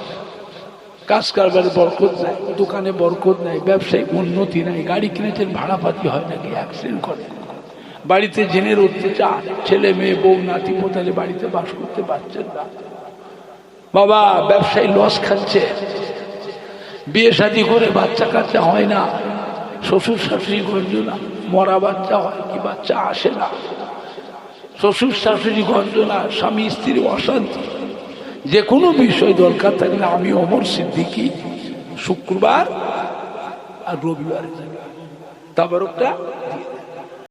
কাজ কারবারে বরকত নাই, দোকানে বরকত নাই, ব্যবসায়িক উন্নতি নাই, গাড়ি কিনেছেন ভাড়াপাতি হয় নাকি, অ্যাক্সিডেন্ট করে, বাড়িতে জেনের অত্যাচার, ছেলে মেয়ে বউ নাতি পোতালে বাড়িতে বাস করতে পারছেন না, বাবা ব্যবসায়ী লস খাচ্ছে, বিয়ে শাদী করে বাচ্চা কাচ্চা হয় না, শ্বশুর শাশুড়ি গঞ্জনা, মরা বাচ্চা হয় কি বাচ্চা আসে না, শ্বশুর শাশুড়ি গঞ্জনা, স্বামী স্ত্রী অশান্তি, যে কোনো বিষয় দরকার থাকলে আমি ওমর সিদ্দিকী শুক্রবার আর রবিবারে তাবারকটা